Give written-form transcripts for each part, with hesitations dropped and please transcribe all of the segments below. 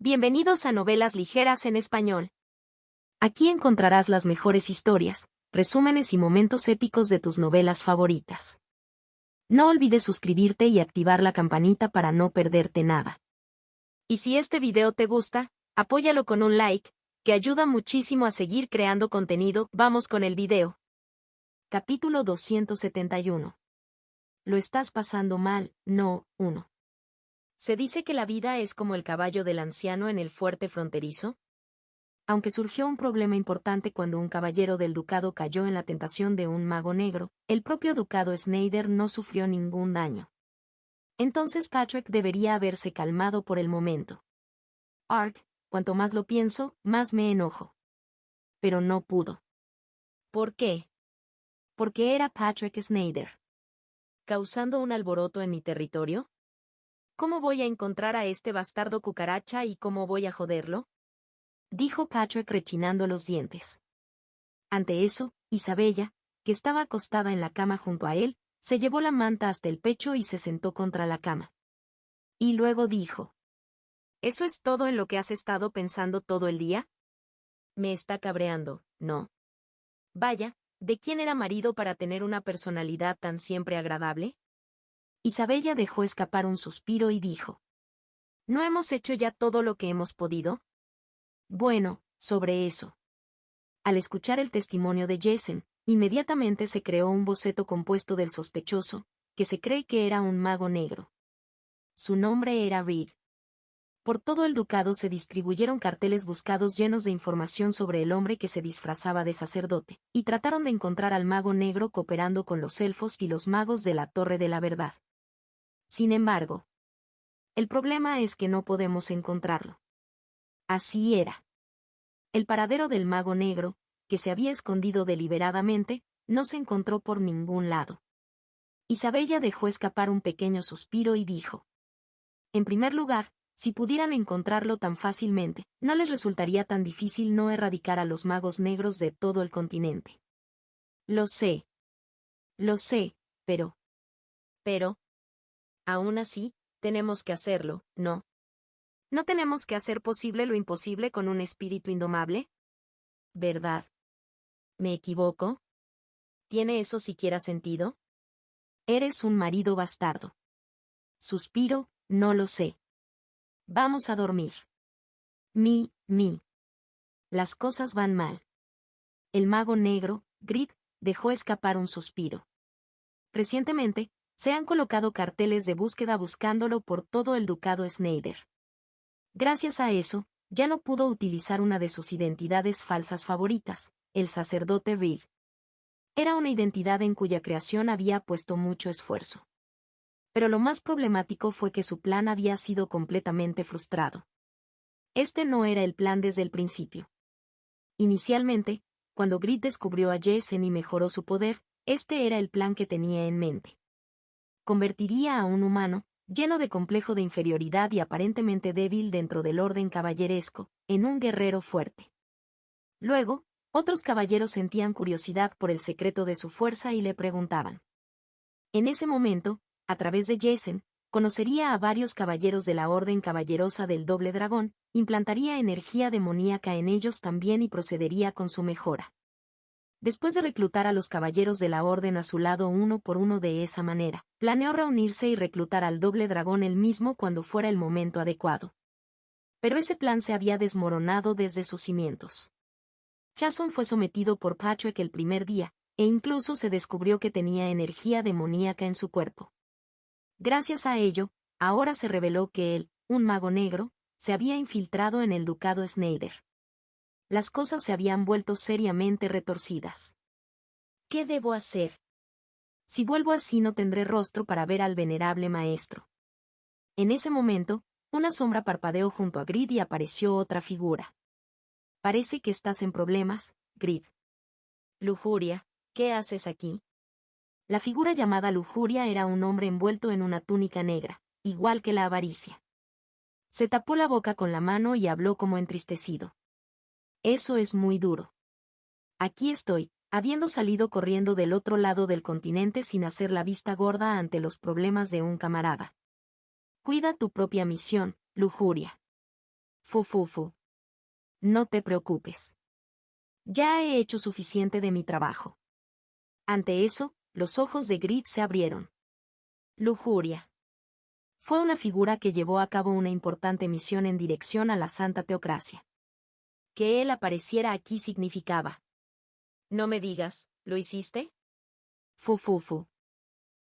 Bienvenidos a Novelas Ligeras en Español. Aquí encontrarás las mejores historias, resúmenes y momentos épicos de tus novelas favoritas. No olvides suscribirte y activar la campanita para no perderte nada. Y si este video te gusta, apóyalo con un like, que ayuda muchísimo a seguir creando contenido. Vamos con el video. Capítulo 271. Lo estás pasando mal, no, 1. ¿Se dice que la vida es como el caballo del anciano en el fuerte fronterizo? Aunque surgió un problema importante cuando un caballero del ducado cayó en la tentación de un mago negro, el propio ducado Snyder no sufrió ningún daño. Entonces Patrick debería haberse calmado por el momento. Ark, cuanto más lo pienso, más me enojo. Pero no pudo. ¿Por qué? Porque era Patrick Snyder. ¿Causando un alboroto en mi territorio? ¿Cómo voy a encontrar a este bastardo cucaracha y cómo voy a joderlo?, dijo Patrick rechinando los dientes. Ante eso, Isabella, que estaba acostada en la cama junto a él, se llevó la manta hasta el pecho y se sentó contra la cama. Y luego dijo: ¿Eso es todo en lo que has estado pensando todo el día? Me está cabreando, ¿no? Vaya, ¿de quién era marido para tener una personalidad tan siempre agradable? Isabella dejó escapar un suspiro y dijo: ¿No hemos hecho ya todo lo que hemos podido? Bueno, sobre eso. Al escuchar el testimonio de Jason, inmediatamente se creó un boceto compuesto del sospechoso, que se cree que era un mago negro. Su nombre era Reed. Por todo el ducado se distribuyeron carteles buscados llenos de información sobre el hombre que se disfrazaba de sacerdote, y trataron de encontrar al mago negro cooperando con los elfos y los magos de la Torre de la Verdad. Sin embargo, el problema es que no podemos encontrarlo. Así era. El paradero del mago negro, que se había escondido deliberadamente, no se encontró por ningún lado. Isabella dejó escapar un pequeño suspiro y dijo: En primer lugar, si pudieran encontrarlo tan fácilmente, no les resultaría tan difícil no erradicar a los magos negros de todo el continente. Lo sé, pero... Aún así, tenemos que hacerlo, ¿no? ¿No tenemos que hacer posible lo imposible con un espíritu indomable? ¿Verdad? ¿Me equivoco? ¿Tiene eso siquiera sentido? Eres un marido bastardo. Suspiro, no lo sé. Vamos a dormir. Mi. Las cosas van mal. El mago negro, Grid, dejó escapar un suspiro. Recientemente, se han colocado carteles de búsqueda buscándolo por todo el ducado Snyder. Gracias a eso, ya no pudo utilizar una de sus identidades falsas favoritas, el sacerdote Reed. Era una identidad en cuya creación había puesto mucho esfuerzo. Pero lo más problemático fue que su plan había sido completamente frustrado. Este no era el plan desde el principio. Inicialmente, cuando Grid descubrió a Jason y mejoró su poder, este era el plan que tenía en mente. Convertiría a un humano, lleno de complejo de inferioridad y aparentemente débil dentro del orden caballeresco, en un guerrero fuerte. Luego, otros caballeros sentían curiosidad por el secreto de su fuerza y le preguntaban. En ese momento, a través de Jason, conocería a varios caballeros de la Orden Caballerosa del Doble Dragón, implantaría energía demoníaca en ellos también y procedería con su mejora. Después de reclutar a los caballeros de la Orden a su lado uno por uno de esa manera, planeó reunirse y reclutar al Doble Dragón él mismo cuando fuera el momento adecuado. Pero ese plan se había desmoronado desde sus cimientos. Jason fue sometido por Patrick el primer día, e incluso se descubrió que tenía energía demoníaca en su cuerpo. Gracias a ello, ahora se reveló que él, un mago negro, se había infiltrado en el ducado Snyder. Las cosas se habían vuelto seriamente retorcidas. ¿Qué debo hacer? Si vuelvo así no tendré rostro para ver al venerable maestro. En ese momento, una sombra parpadeó junto a Grid y apareció otra figura. Parece que estás en problemas, Grid. Lujuria, ¿qué haces aquí? La figura llamada Lujuria era un hombre envuelto en una túnica negra, igual que la avaricia. Se tapó la boca con la mano y habló como entristecido. Eso es muy duro. Aquí estoy, habiendo salido corriendo del otro lado del continente sin hacer la vista gorda ante los problemas de un camarada. Cuida tu propia misión, Lujuria. Fu. No te preocupes. Ya he hecho suficiente de mi trabajo. Ante eso, los ojos de Grid se abrieron. Lujuria. Fue una figura que llevó a cabo una importante misión en dirección a la Santa Teocracia. Que él apareciera aquí significaba. No me digas, ¿lo hiciste? Fu.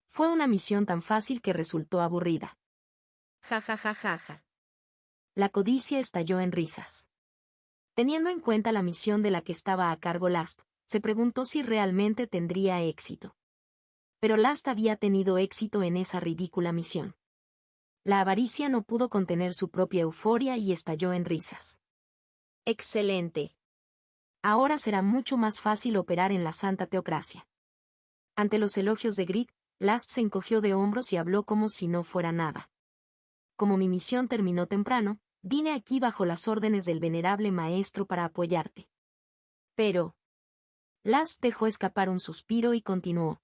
Fue una misión tan fácil que resultó aburrida. Ja. La codicia estalló en risas. Teniendo en cuenta la misión de la que estaba a cargo Last, se preguntó si realmente tendría éxito. Pero Last había tenido éxito en esa ridícula misión. La avaricia no pudo contener su propia euforia y estalló en risas. Excelente. Ahora será mucho más fácil operar en la Santa Teocracia. Ante los elogios de Grid, Last se encogió de hombros y habló como si no fuera nada. Como mi misión terminó temprano, vine aquí bajo las órdenes del venerable maestro para apoyarte. Pero... Last dejó escapar un suspiro y continuó.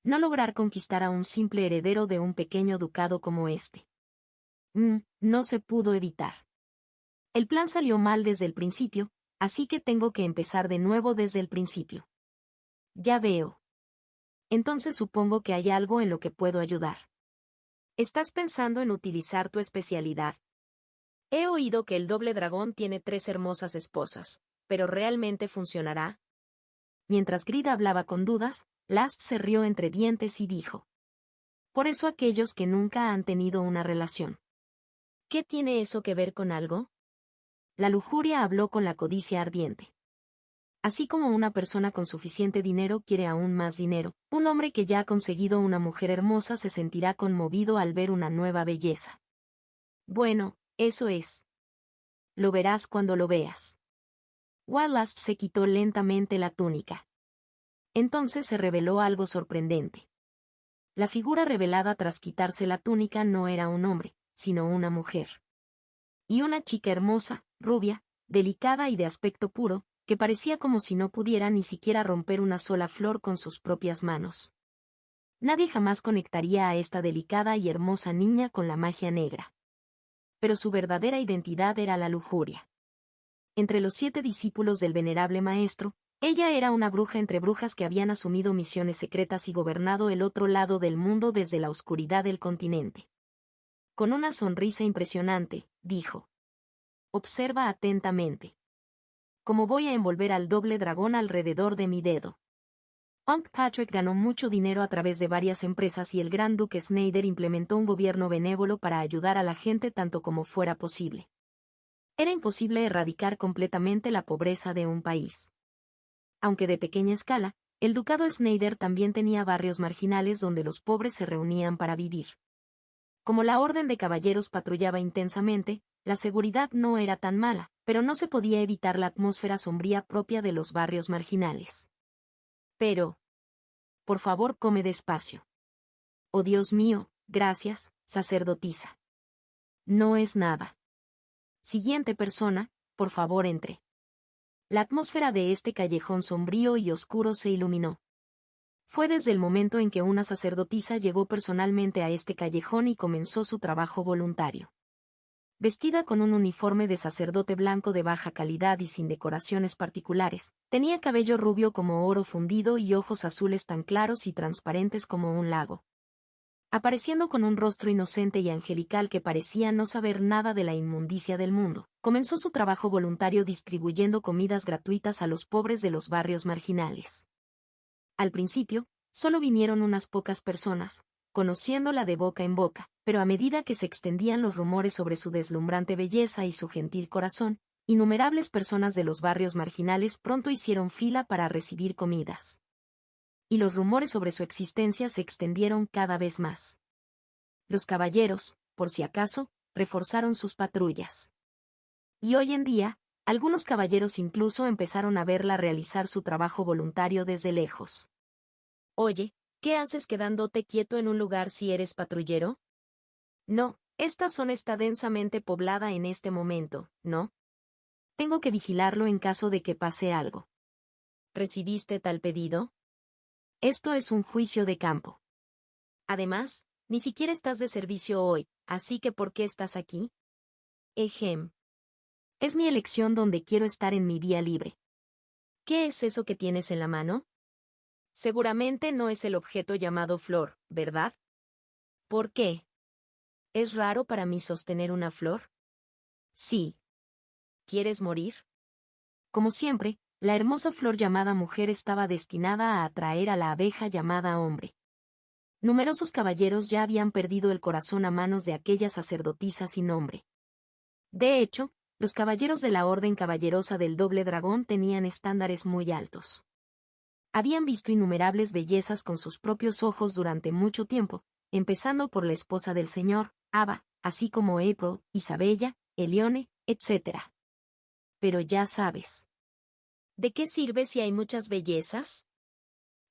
No lograr conquistar a un simple heredero de un pequeño ducado como este. No se pudo evitar. El plan salió mal desde el principio, así que tengo que empezar de nuevo desde el principio. Ya veo. Entonces supongo que hay algo en lo que puedo ayudar. ¿Estás pensando en utilizar tu especialidad? He oído que el doble dragón tiene 3 hermosas esposas, pero ¿realmente funcionará? Mientras Grid hablaba con dudas, Last se rió entre dientes y dijo. Por eso aquellos que nunca han tenido una relación. ¿Qué tiene eso que ver con algo? La lujuria habló con la codicia ardiente. Así como una persona con suficiente dinero quiere aún más dinero, un hombre que ya ha conseguido una mujer hermosa se sentirá conmovido al ver una nueva belleza. Bueno, eso es. Lo verás cuando lo veas. Wallace se quitó lentamente la túnica. Entonces se reveló algo sorprendente. La figura revelada tras quitarse la túnica no era un hombre, sino una mujer. Y una chica hermosa, rubia, delicada y de aspecto puro, que parecía como si no pudiera ni siquiera romper una sola flor con sus propias manos. Nadie jamás conectaría a esta delicada y hermosa niña con la magia negra. Pero su verdadera identidad era la lujuria. Entre los 7 discípulos del venerable maestro, ella era una bruja entre brujas que habían asumido misiones secretas y gobernado el otro lado del mundo desde la oscuridad del continente. Con una sonrisa impresionante, dijo. Observa atentamente. Cómo voy a envolver al doble dragón alrededor de mi dedo. Unc Patrick ganó mucho dinero a través de varias empresas y el gran duque Snyder implementó un gobierno benévolo para ayudar a la gente tanto como fuera posible. Era imposible erradicar completamente la pobreza de un país. Aunque de pequeña escala, el ducado Snyder también tenía barrios marginales donde los pobres se reunían para vivir. Como la orden de caballeros patrullaba intensamente, la seguridad no era tan mala, pero no se podía evitar la atmósfera sombría propia de los barrios marginales. Pero... Por favor, come despacio. Oh Dios mío, gracias, sacerdotisa. No es nada. Siguiente persona, por favor entre. La atmósfera de este callejón sombrío y oscuro se iluminó. Fue desde el momento en que una sacerdotisa llegó personalmente a este callejón y comenzó su trabajo voluntario. Vestida con un uniforme de sacerdote blanco de baja calidad y sin decoraciones particulares, tenía cabello rubio como oro fundido y ojos azules tan claros y transparentes como un lago. Apareciendo con un rostro inocente y angelical que parecía no saber nada de la inmundicia del mundo, comenzó su trabajo voluntario distribuyendo comidas gratuitas a los pobres de los barrios marginales. Al principio, solo vinieron unas pocas personas, conociéndola de boca en boca, pero a medida que se extendían los rumores sobre su deslumbrante belleza y su gentil corazón, innumerables personas de los barrios marginales pronto hicieron fila para recibir comidas. Y los rumores sobre su existencia se extendieron cada vez más. Los caballeros, por si acaso, reforzaron sus patrullas. Y hoy en día, algunos caballeros incluso empezaron a verla realizar su trabajo voluntario desde lejos. Oye, ¿qué haces quedándote quieto en un lugar si eres patrullero? No, esta zona está densamente poblada en este momento, ¿no? Tengo que vigilarlo en caso de que pase algo. ¿Recibiste tal pedido? Esto es un juicio de campo. Además, ni siquiera estás de servicio hoy, así que ¿por qué estás aquí? Ejem. Es mi elección donde quiero estar en mi día libre. ¿Qué es eso que tienes en la mano? Seguramente no es el objeto llamado flor, ¿verdad? ¿Por qué? ¿Es raro para mí sostener una flor? Sí. ¿Quieres morir? Como siempre, la hermosa flor llamada mujer estaba destinada a atraer a la abeja llamada hombre. Numerosos caballeros ya habían perdido el corazón a manos de aquella sacerdotisa sin nombre. De hecho, los caballeros de la Orden Caballerosa del Doble Dragón tenían estándares muy altos. Habían visto innumerables bellezas con sus propios ojos durante mucho tiempo, empezando por la esposa del señor, Ava, así como April, Isabella, Elione, etc. Pero ya sabes. ¿De qué sirve si hay muchas bellezas?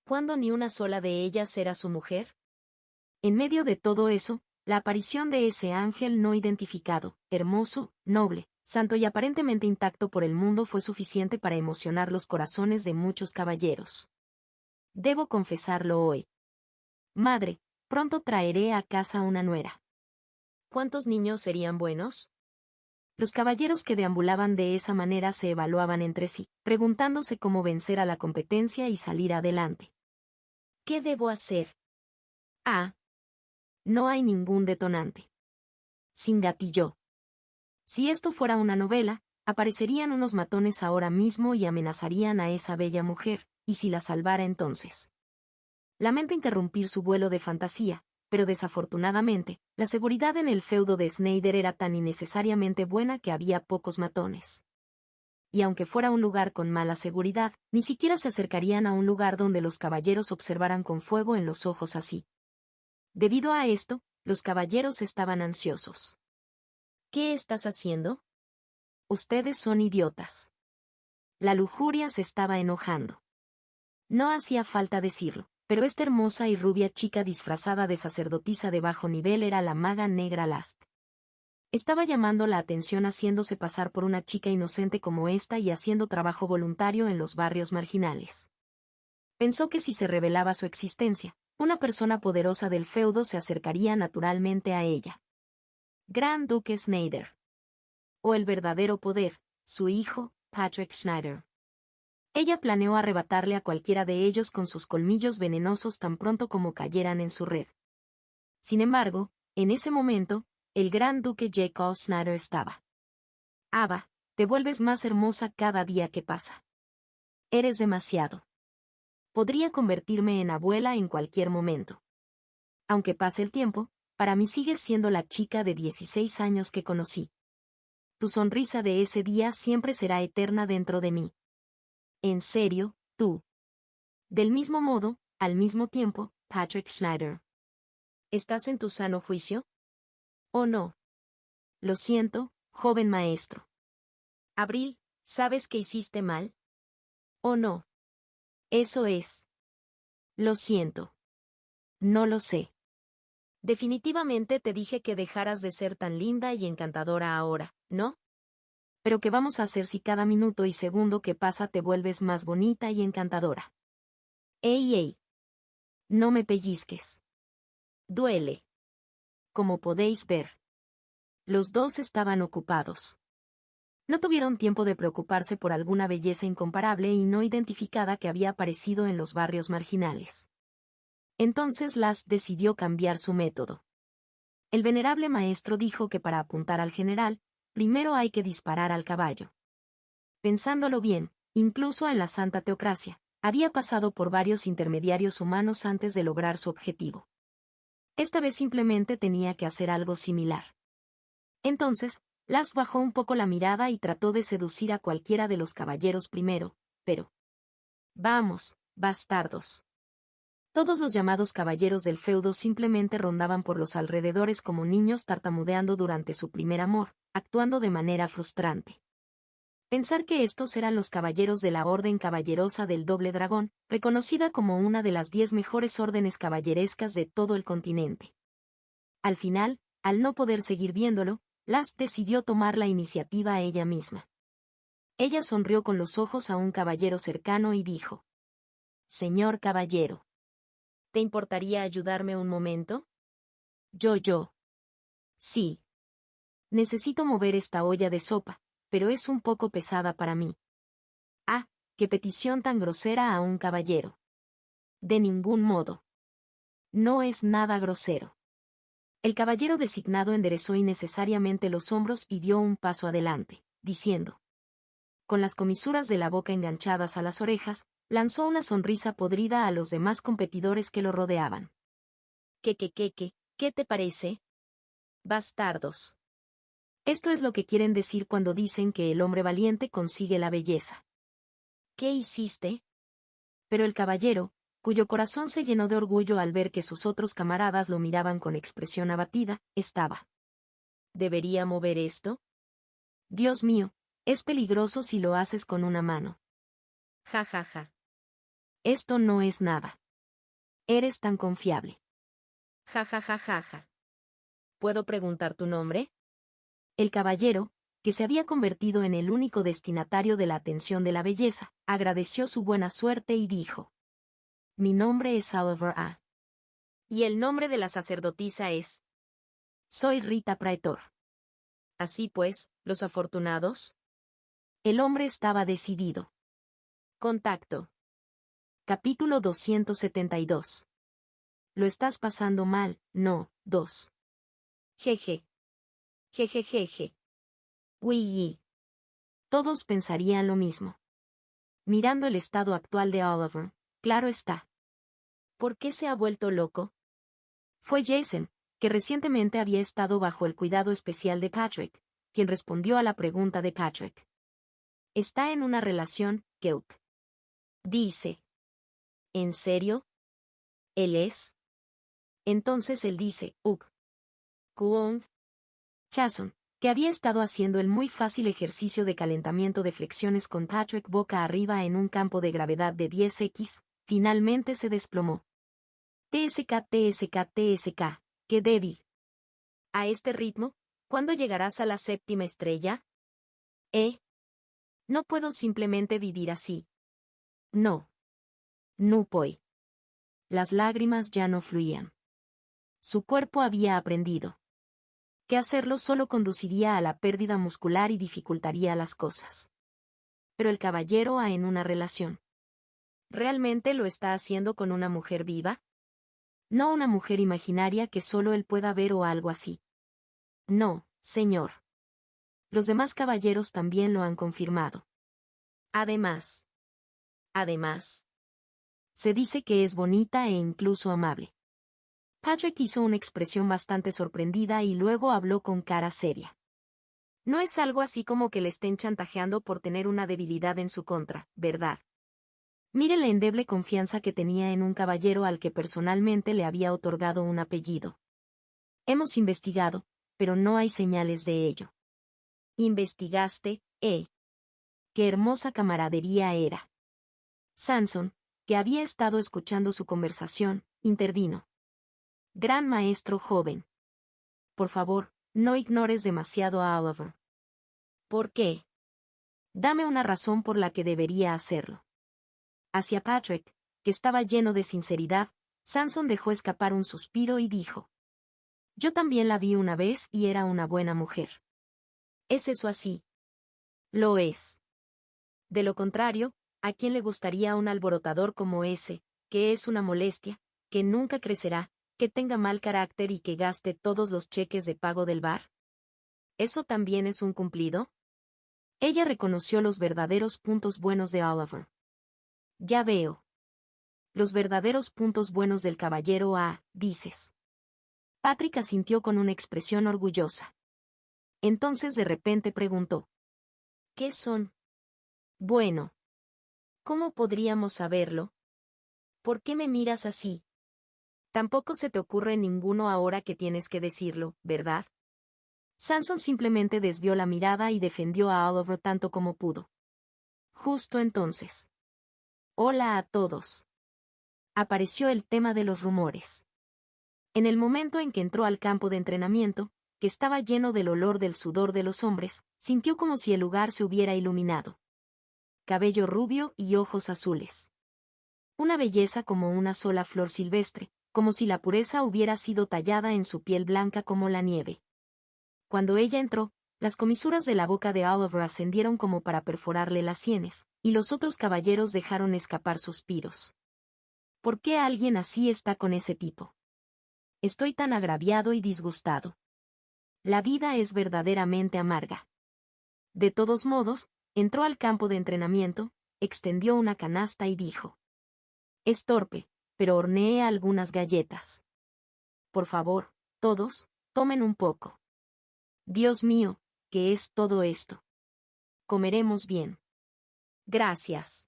¿Cuándo ni una sola de ellas era su mujer? En medio de todo eso, la aparición de ese ángel no identificado, hermoso, noble, santo y aparentemente intacto por el mundo fue suficiente para emocionar los corazones de muchos caballeros. Debo confesarlo hoy. Madre, pronto traeré a casa una nuera. ¿Cuántos niños serían buenos? Los caballeros que deambulaban de esa manera se evaluaban entre sí, preguntándose cómo vencer a la competencia y salir adelante. ¿Qué debo hacer? Ah. No hay ningún detonante. Sin gatillo. Si esto fuera una novela, aparecerían unos matones ahora mismo y amenazarían a esa bella mujer, y si la salvara entonces. Lamento interrumpir su vuelo de fantasía, pero desafortunadamente, la seguridad en el feudo de Snyder era tan innecesariamente buena que había pocos matones. Y aunque fuera un lugar con mala seguridad, ni siquiera se acercarían a un lugar donde los caballeros observaran con fuego en los ojos así. Debido a esto, los caballeros estaban ansiosos. ¿Qué estás haciendo? Ustedes son idiotas. La lujuria se estaba enojando. No hacía falta decirlo, pero esta hermosa y rubia chica disfrazada de sacerdotisa de bajo nivel era la maga negra Last. Estaba llamando la atención haciéndose pasar por una chica inocente como esta y haciendo trabajo voluntario en los barrios marginales. Pensó que si se revelaba su existencia, una persona poderosa del feudo se acercaría naturalmente a ella. Gran Duque Snyder. O el verdadero poder, su hijo, Patrick Schneider. Ella planeó arrebatarle a cualquiera de ellos con sus colmillos venenosos tan pronto como cayeran en su red. Sin embargo, en ese momento, el gran duque Jacob Snyder estaba. Ava, te vuelves más hermosa cada día que pasa. Eres demasiado. Podría convertirme en abuela en cualquier momento. Aunque pase el tiempo, para mí sigues siendo la chica de 16 años que conocí. Tu sonrisa de ese día siempre será eterna dentro de mí. En serio, tú. Del mismo modo, al mismo tiempo, Patrick Schneider. ¿Estás en tu sano juicio? ¿O no? Lo siento, joven maestro. Abril, ¿sabes que hiciste mal? ¿O no? Eso es. Lo siento. No lo sé. Definitivamente te dije que dejaras de ser tan linda y encantadora ahora, ¿no? Pero ¿qué vamos a hacer si cada minuto y segundo que pasa te vuelves más bonita y encantadora? ¡Ey, ey! No me pellizques. Duele. Como podéis ver. Los dos estaban ocupados. No tuvieron tiempo de preocuparse por alguna belleza incomparable y no identificada que había aparecido en los barrios marginales. Entonces Las decidió cambiar su método. El venerable maestro dijo que para apuntar al general, primero hay que disparar al caballo. Pensándolo bien, incluso en la Santa Teocracia, había pasado por varios intermediarios humanos antes de lograr su objetivo. Esta vez simplemente tenía que hacer algo similar. Entonces, Las bajó un poco la mirada y trató de seducir a cualquiera de los caballeros primero, pero... Vamos, bastardos. Todos los llamados caballeros del feudo simplemente rondaban por los alrededores como niños tartamudeando durante su primer amor, actuando de manera frustrante. Pensar que estos eran los caballeros de la Orden Caballerosa del Doble Dragón, reconocida como una de las 10 mejores órdenes caballerescas de todo el continente. Al final, al no poder seguir viéndolo, Las decidió tomar la iniciativa ella misma. Ella sonrió con los ojos a un caballero cercano y dijo: Señor caballero, ¿te importaría ayudarme un momento? Yo. Sí. Necesito mover esta olla de sopa, pero es un poco pesada para mí. Ah, qué petición tan grosera a un caballero. De ningún modo. No es nada grosero. El caballero designado enderezó innecesariamente los hombros y dio un paso adelante, diciendo, con las comisuras de la boca enganchadas a las orejas, lanzó una sonrisa podrida a los demás competidores que lo rodeaban. ¿Qué te parece? Bastardos. Esto es lo que quieren decir cuando dicen que el hombre valiente consigue la belleza. ¿Qué hiciste? Pero el caballero, cuyo corazón se llenó de orgullo al ver que sus otros camaradas lo miraban con expresión abatida, estaba. ¿Debería mover esto? Dios mío, es peligroso si lo haces con una mano. Ja, ja, ja. Esto no es nada. Eres tan confiable. Ja, ja, ja, ja, ja. ¿Puedo preguntar tu nombre? El caballero, que se había convertido en el único destinatario de la atención de la belleza, agradeció su buena suerte y dijo. Mi nombre es Oliver A. Y el nombre de la sacerdotisa es. Soy Rita Praetor. Así pues, ¿los afortunados? El hombre estaba decidido. Contacto. Capítulo 272. Lo estás pasando mal, no, 2. Jeje. Jejejeje. Uy. Todos pensarían lo mismo. Mirando el estado actual de Oliver, claro está. ¿Por qué se ha vuelto loco? Fue Jason, que recientemente había estado bajo el cuidado especial de Patrick, quien respondió a la pregunta de Patrick. Está en una relación, Keuk. Dice. ¿En serio? ¿Él es? Entonces él dice, Kuong. Jason, que había estado haciendo el muy fácil ejercicio de calentamiento de flexiones con Patrick boca arriba en un campo de gravedad de 10x, finalmente se desplomó. TSK, qué débil. A este ritmo, ¿cuándo llegarás a la séptima estrella? No puedo simplemente vivir así. No. No puedo. Las lágrimas ya no fluían. Su cuerpo había aprendido que hacerlo solo conduciría a la pérdida muscular y dificultaría las cosas. Pero el caballero ha en una relación. ¿Realmente lo está haciendo con una mujer viva? No una mujer imaginaria que solo él pueda ver o algo así. No, señor. Los demás caballeros también lo han confirmado. Además, se dice que es bonita e incluso amable. Patrick hizo una expresión bastante sorprendida y luego habló con cara seria. No es algo así como que le estén chantajeando por tener una debilidad en su contra, ¿verdad? Mire la endeble confianza que tenía en un caballero al que personalmente le había otorgado un apellido. Hemos investigado, pero no hay señales de ello. ¿Investigaste, Qué hermosa camaradería era. Sanson, que había estado escuchando su conversación, intervino. Gran maestro joven. Por favor, no ignores demasiado a Oliver. ¿Por qué? Dame una razón por la que debería hacerlo. Hacia Patrick, que estaba lleno de sinceridad, Sanson dejó escapar un suspiro y dijo. Yo también la vi una vez y era una buena mujer. ¿Es eso así? Lo es. De lo contrario, ¿a quién le gustaría un alborotador como ese, que es una molestia, que nunca crecerá, que tenga mal carácter y que gaste todos los cheques de pago del bar? ¿Eso también es un cumplido? Ella reconoció los verdaderos puntos buenos de Oliver. Ya veo. Los verdaderos puntos buenos del caballero A, dices. Patrick asintió con una expresión orgullosa. Entonces de repente preguntó. ¿Qué son? Bueno. ¿Cómo podríamos saberlo? ¿Por qué me miras así? Tampoco se te ocurre ninguno ahora que tienes que decirlo, ¿verdad? Sanson simplemente desvió la mirada y defendió a Oliver tanto como pudo. Justo entonces. Hola a todos. Apareció el tema de los rumores. En el momento en que entró al campo de entrenamiento, que estaba lleno del olor del sudor de los hombres, sintió como si el lugar se hubiera iluminado. Cabello rubio y ojos azules. Una belleza como una sola flor silvestre, como si la pureza hubiera sido tallada en su piel blanca como la nieve. Cuando ella entró, Las comisuras de la boca de Oliver ascendieron como para perforarle las sienes, y los otros caballeros dejaron escapar suspiros. ¿Por qué alguien así está con ese tipo? Estoy tan agraviado y disgustado. La vida es verdaderamente amarga. De todos modos, entró al campo de entrenamiento, extendió una canasta y dijo: es torpe, pero horneé algunas galletas. Por favor, todos, tomen un poco. Dios mío, ¿qué es todo esto? Comeremos bien. Gracias.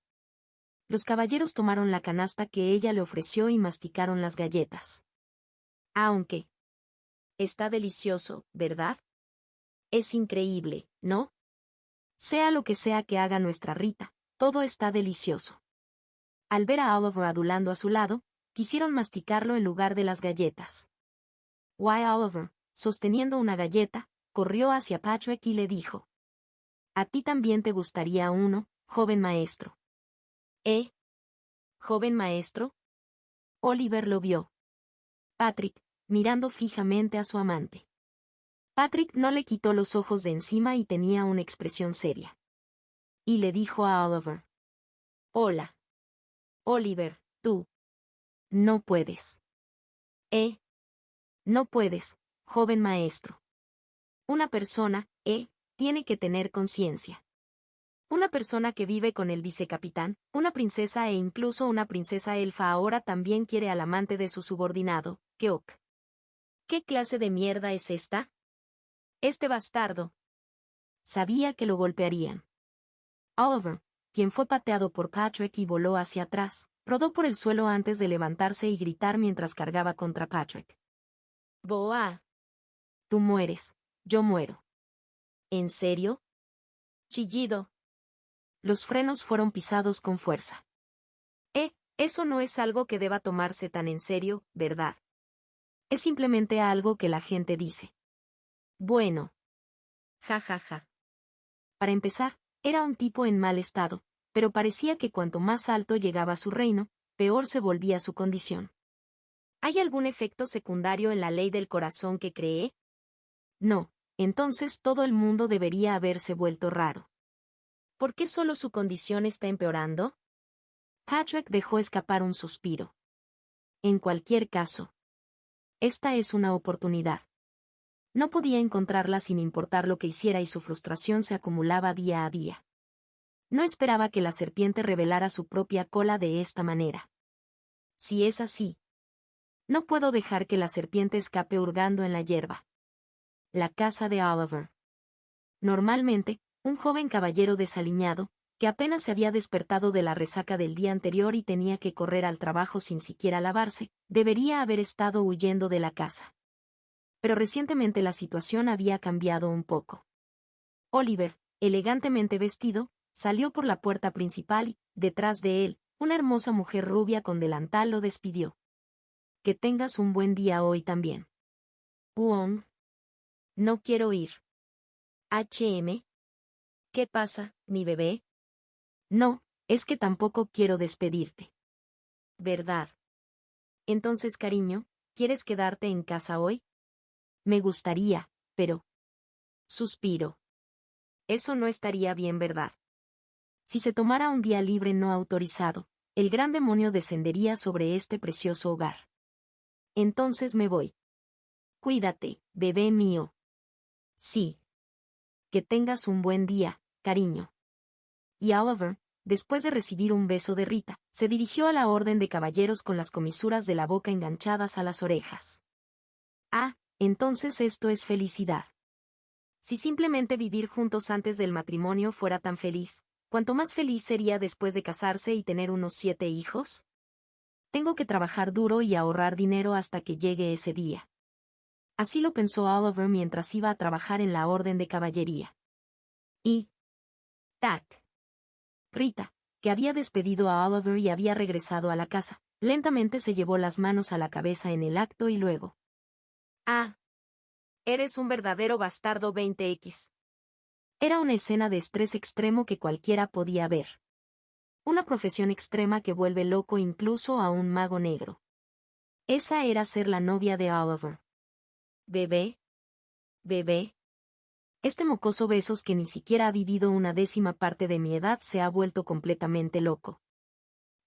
Los caballeros tomaron la canasta que ella le ofreció y masticaron las galletas. Aunque está delicioso, ¿verdad? Es increíble, ¿no? Sea lo que sea que haga nuestra Rita, todo está delicioso. Al ver a Oliver adulando a su lado, quisieron masticarlo en lugar de las galletas. Oliver, sosteniendo una galleta, corrió hacia Patrick y le dijo: «¿A ti también te gustaría uno, joven maestro?» «¿Eh? ¿Joven maestro?» Oliver lo vio. Patrick, mirando fijamente a su amante. Patrick no le quitó los ojos de encima y tenía una expresión seria. Y le dijo a Oliver: «Hola. Oliver, tú. No puedes». No puedes, joven maestro. Una persona, tiene que tener conciencia. Una persona que vive con el vicecapitán, una princesa e incluso una princesa elfa ahora también quiere al amante de su subordinado, Keok. ¿Qué clase de mierda es esta? Este bastardo. Sabía que lo golpearían. Oliver, quien fue pateado por Patrick y voló hacia atrás, rodó por el suelo antes de levantarse y gritar mientras cargaba contra Patrick. «Boa. Tú mueres, yo muero». ¿En serio? Chillido. Los frenos fueron pisados con fuerza. Eso no es algo que deba tomarse tan en serio, ¿verdad? Es simplemente algo que la gente dice. Bueno. Ja ja ja. Para empezar, era un tipo en mal estado, pero parecía que cuanto más alto llegaba a su reino, peor se volvía su condición. ¿Hay algún efecto secundario en la ley del corazón que cree? No, entonces todo el mundo debería haberse vuelto raro. ¿Por qué solo su condición está empeorando? Patrick dejó escapar un suspiro. En cualquier caso, esta es una oportunidad. No podía encontrarla sin importar lo que hiciera y su frustración se acumulaba día a día. No esperaba que la serpiente revelara su propia cola de esta manera. Si es así, no puedo dejar que la serpiente escape hurgando en la hierba. La casa de Oliver. Normalmente, un joven caballero desaliñado, que apenas se había despertado de la resaca del día anterior y tenía que correr al trabajo sin siquiera lavarse, debería haber estado huyendo de la casa. Pero recientemente la situación había cambiado un poco. Oliver, elegantemente vestido, salió por la puerta principal y, detrás de él, una hermosa mujer rubia con delantal lo despidió. Que tengas un buen día hoy también. Uong. No quiero ir. HM. ¿Qué pasa, mi bebé? No, es que tampoco quiero despedirte. ¿Verdad? Entonces, cariño, ¿quieres quedarte en casa hoy? Me gustaría, pero... Suspiro. Eso no estaría bien, ¿verdad? Si se tomara un día libre no autorizado, el gran demonio descendería sobre este precioso hogar. Entonces me voy. Cuídate, bebé mío. Sí. Que tengas un buen día, cariño. Y Oliver, después de recibir un beso de Rita, se dirigió a la orden de caballeros con las comisuras de la boca enganchadas a las orejas. Entonces esto es felicidad. Si simplemente vivir juntos antes del matrimonio fuera tan feliz, ¿cuánto más feliz sería después de casarse y tener unos 7 hijos? Tengo que trabajar duro y ahorrar dinero hasta que llegue ese día. Así lo pensó Oliver mientras iba a trabajar en la orden de caballería. Y... ¡tac! Rita, que había despedido a Oliver y había regresado a la casa, lentamente se llevó las manos a la cabeza en el acto y luego... Eres un verdadero bastardo 20X. Era una escena de estrés extremo que cualquiera podía ver. Una profesión extrema que vuelve loco incluso a un mago negro. Esa era ser la novia de Oliver. Bebé. Bebé. Este mocoso Besos que ni siquiera ha vivido una décima parte de mi edad se ha vuelto completamente loco.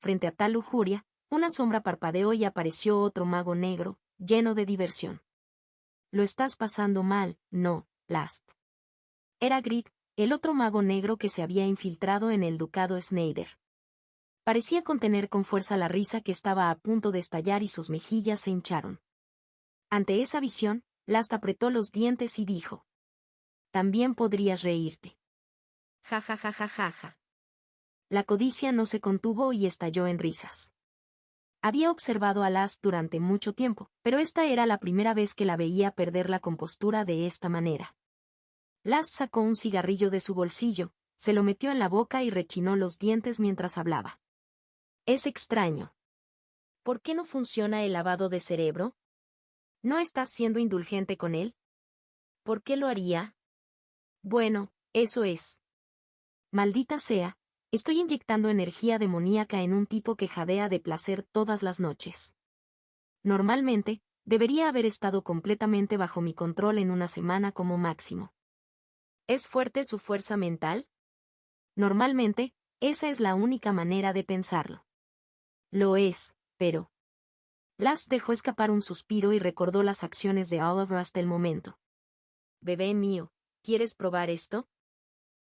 Frente a tal lujuria, una sombra parpadeó y apareció otro mago negro, lleno de diversión. Lo estás pasando mal, ¿no, Last? Era Grid, el otro mago negro que se había infiltrado en el ducado Snyder. Parecía contener con fuerza la risa que estaba a punto de estallar y sus mejillas se hincharon. Ante esa visión, Last apretó los dientes y dijo: «También podrías reírte». Ja ja ja ja ja ja. La codicia no se contuvo y estalló en risas. Había observado a Last durante mucho tiempo, pero esta era la primera vez que la veía perder la compostura de esta manera. Last sacó un cigarrillo de su bolsillo, se lo metió en la boca y rechinó los dientes mientras hablaba. Es extraño. ¿Por qué no funciona el lavado de cerebro? ¿No estás siendo indulgente con él? ¿Por qué lo haría? Bueno, eso es. Maldita sea, estoy inyectando energía demoníaca en un tipo que jadea de placer todas las noches. Normalmente, debería haber estado completamente bajo mi control en una semana como máximo. ¿Es fuerte su fuerza mental? Normalmente, esa es la única manera de pensarlo. Lo es, pero... Last dejó escapar un suspiro y recordó las acciones de Oliver hasta el momento. Bebé mío, ¿quieres probar esto?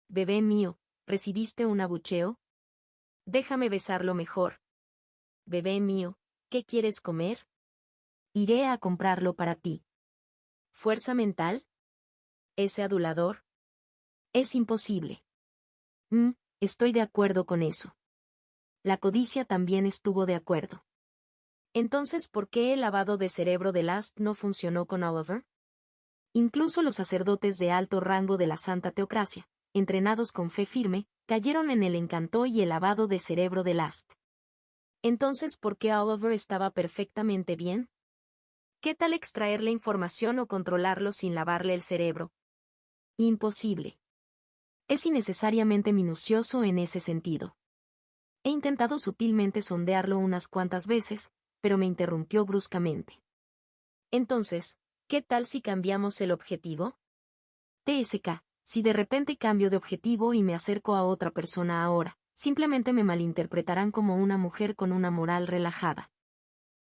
Bebé mío, ¿recibiste un abucheo? Déjame besarlo mejor. Bebé mío, ¿qué quieres comer? Iré a comprarlo para ti. ¿Fuerza mental? ¿Ese adulador? Es imposible. Estoy de acuerdo con eso. La codicia también estuvo de acuerdo. Entonces, ¿por qué el lavado de cerebro de Last no funcionó con Oliver? Incluso los sacerdotes de alto rango de la Santa Teocracia, entrenados con fe firme, cayeron en el encanto y el lavado de cerebro de Last. Entonces, ¿por qué Oliver estaba perfectamente bien? ¿Qué tal extraerle información o controlarlo sin lavarle el cerebro? Imposible. Es innecesariamente minucioso en ese sentido. He intentado sutilmente sondearlo unas cuantas veces, pero me interrumpió bruscamente. Entonces, ¿qué tal si cambiamos el objetivo? TSK, si de repente cambio de objetivo y me acerco a otra persona ahora, simplemente me malinterpretarán como una mujer con una moral relajada.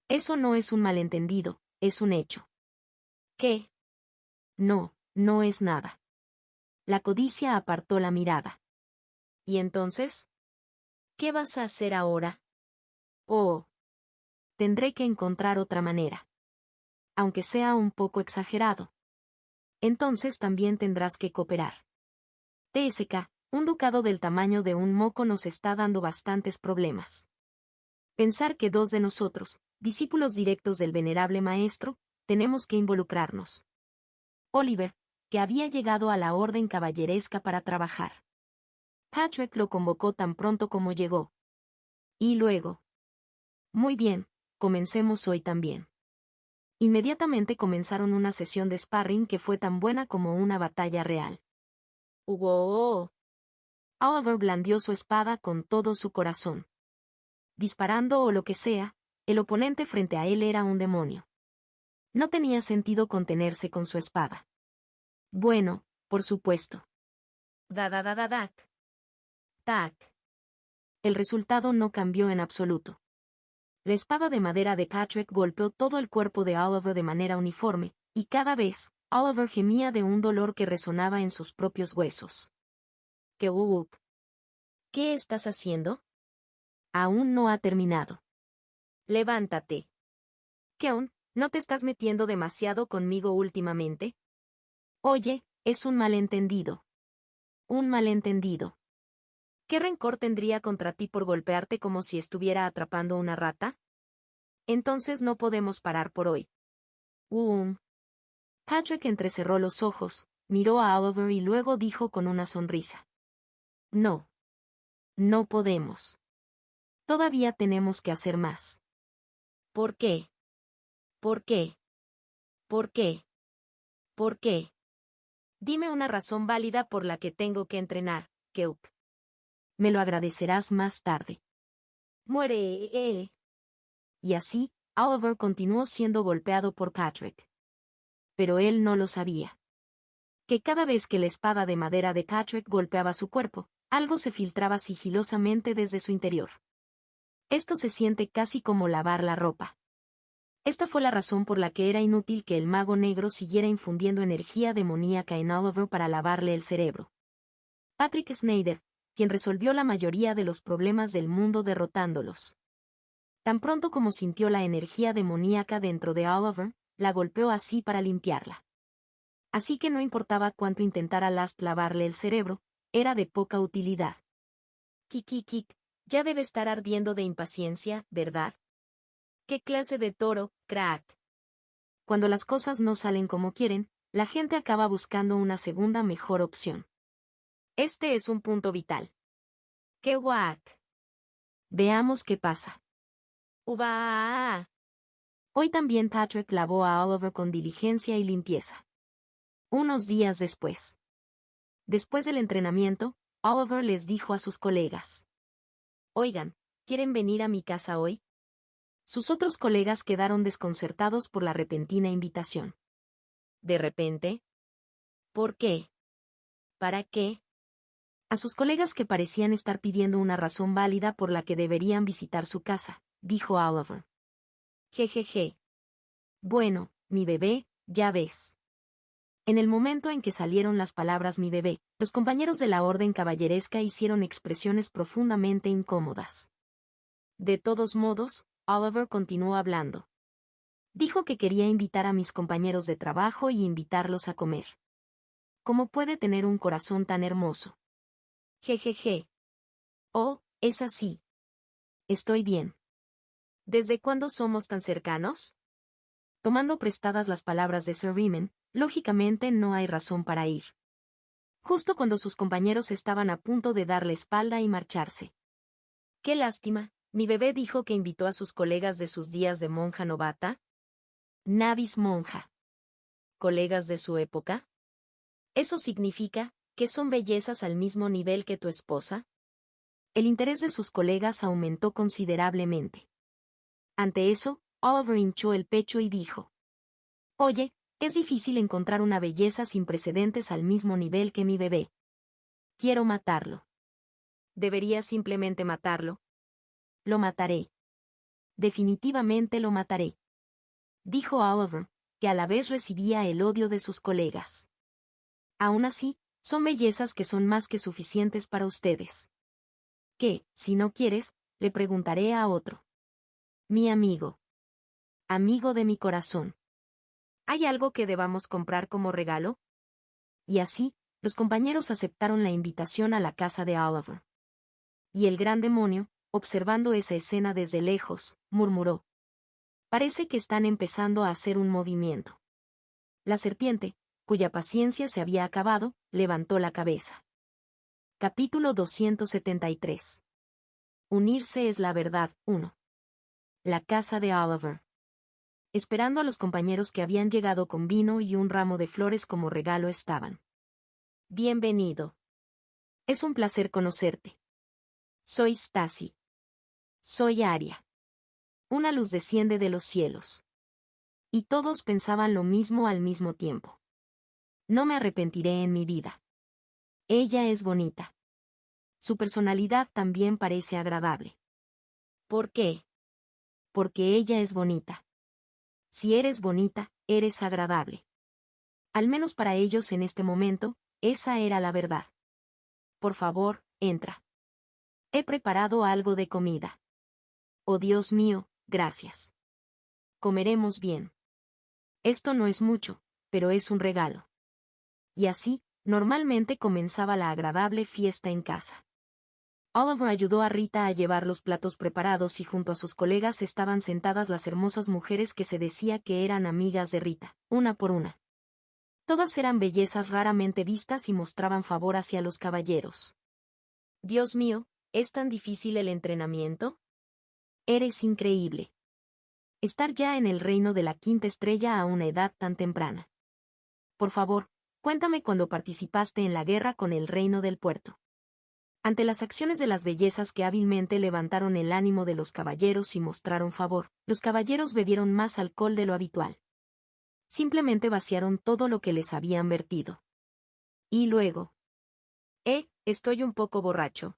Eso no es un malentendido, es un hecho. ¿Qué? No, no es nada. La codicia apartó la mirada. ¿Y entonces? ¿Qué vas a hacer ahora? Oh. Tendré que encontrar otra manera. Aunque sea un poco exagerado. Entonces también tendrás que cooperar. TSK, un ducado del tamaño de un moco nos está dando bastantes problemas. Pensar que dos de nosotros, discípulos directos del venerable maestro, tenemos que involucrarnos. Oliver, que había llegado a la orden caballeresca para trabajar. Patrick lo convocó tan pronto como llegó. Y luego. Muy bien, comencemos hoy también. Inmediatamente comenzaron una sesión de sparring que fue tan buena como una batalla real. ¡Wow! Oliver blandió su espada con todo su corazón. Disparando o lo que sea, el oponente frente a él era un demonio. No tenía sentido contenerse con su espada. Bueno, por supuesto. Dac. Tac. El resultado no cambió en absoluto. La espada de madera de Patrick golpeó todo el cuerpo de Oliver de manera uniforme, y cada vez, Oliver gemía de un dolor que resonaba en sus propios huesos. ¿Qué estás haciendo? Aún no ha terminado. Levántate. Keon, ¿no te estás metiendo demasiado conmigo últimamente? Oye, es un malentendido. Un malentendido. ¿Qué rencor tendría contra ti por golpearte como si estuviera atrapando una rata? Entonces no podemos parar por hoy. Patrick entrecerró los ojos, miró a Oliver y luego dijo con una sonrisa. No. No podemos. Todavía tenemos que hacer más. ¿Por qué? ¿Por qué? ¿Por qué? ¿Por qué? Dime una razón válida por la que tengo que entrenar, Keuk. Me lo agradecerás más tarde. Muere. Y así, Oliver continuó siendo golpeado por Patrick. Pero él no lo sabía. que cada vez que la espada de madera de Patrick golpeaba su cuerpo, algo se filtraba sigilosamente desde su interior. Esto se siente casi como lavar la ropa. Esta fue la razón por la que era inútil que el mago negro siguiera infundiendo energía demoníaca en Oliver para lavarle el cerebro. Patrick Snyder, quien resolvió la mayoría de los problemas del mundo derrotándolos. Tan pronto como sintió la energía demoníaca dentro de Oliver, la golpeó así para limpiarla. Así que no importaba cuánto intentara Last lavarle el cerebro, era de poca utilidad. Kikikik, ya debe estar ardiendo de impaciencia, ¿verdad? ¿Qué clase de toro, crack? Cuando las cosas no salen como quieren, la gente acaba buscando una segunda mejor opción. Este es un punto vital. ¡Qué guac! Veamos qué pasa. ¡Uva! Hoy también Patrick lavó a Oliver con diligencia y limpieza. Unos días después. Después del entrenamiento, Oliver les dijo a sus colegas: «Oigan, ¿quieren venir a mi casa hoy?». Sus otros colegas quedaron desconcertados por la repentina invitación. ¿De repente? ¿Por qué? ¿Para qué? A sus colegas que parecían estar pidiendo una razón válida por la que deberían visitar su casa, dijo Oliver. Jejeje. Bueno, mi bebé, ya ves. En el momento en que salieron las palabras mi bebé, los compañeros de la orden caballeresca hicieron expresiones profundamente incómodas. De todos modos, Oliver continuó hablando. Dijo que quería invitar a mis compañeros de trabajo y invitarlos a comer. ¿Cómo puede tener un corazón tan hermoso? Jejeje. Oh, es así. Estoy bien. ¿Desde cuándo somos tan cercanos? Tomando prestadas las palabras de Sir Riemann, lógicamente no hay razón para ir. Justo cuando sus compañeros estaban a punto de darle espalda y marcharse. Qué lástima, mi bebé dijo que invitó a sus colegas de sus días de monja novata. Navis monja. ¿Colegas de su época? ¿Eso significa que son bellezas al mismo nivel que tu esposa? El interés de sus colegas aumentó considerablemente. Ante eso, Oliver hinchó el pecho y dijo: «Oye, es difícil encontrar una belleza sin precedentes al mismo nivel que mi bebé. Quiero matarlo». ¿Debería simplemente matarlo? Lo mataré. Definitivamente lo mataré. Dijo Oliver, que a la vez recibía el odio de sus colegas. Aún así, son bellezas que son más que suficientes para ustedes. ¿Qué, si no quieres? Le preguntaré a otro. Mi amigo. Amigo de mi corazón. ¿Hay algo que debamos comprar como regalo? Y así, los compañeros aceptaron la invitación a la casa de Oliver. Y el gran demonio, observando esa escena desde lejos, murmuró: «Parece que están empezando a hacer un movimiento». La serpiente, cuya paciencia se había acabado, levantó la cabeza. Capítulo 273. Unirse es la verdad. 1. La casa de Oliver. Esperando a los compañeros que habían llegado con vino y un ramo de flores como regalo estaban. Bienvenido. Es un placer conocerte. Soy Stacy. Soy Aria. Una luz desciende de los cielos. Y todos pensaban lo mismo al mismo tiempo. No me arrepentiré en mi vida. Ella es bonita. Su personalidad también parece agradable. ¿Por qué? Porque ella es bonita. Si eres bonita, eres agradable. Al menos para ellos en este momento, esa era la verdad. Por favor, entra. He preparado algo de comida. Oh Dios mío, gracias. Comeremos bien. Esto no es mucho, pero es un regalo. Y así, normalmente comenzaba la agradable fiesta en casa. Oliver ayudó a Rita a llevar los platos preparados y junto a sus colegas estaban sentadas las hermosas mujeres que se decía que eran amigas de Rita, una por una. Todas eran bellezas raramente vistas y mostraban favor hacia los caballeros. Dios mío, ¿es tan difícil el entrenamiento? Eres increíble. Estar ya en el reino de la quinta estrella a una edad tan temprana. Por favor, cuéntame cuando participaste en la guerra con el reino del puerto. Ante las acciones de las bellezas que hábilmente levantaron el ánimo de los caballeros y mostraron favor, los caballeros bebieron más alcohol de lo habitual. Simplemente vaciaron todo lo que les habían vertido. Y luego. Estoy un poco borracho.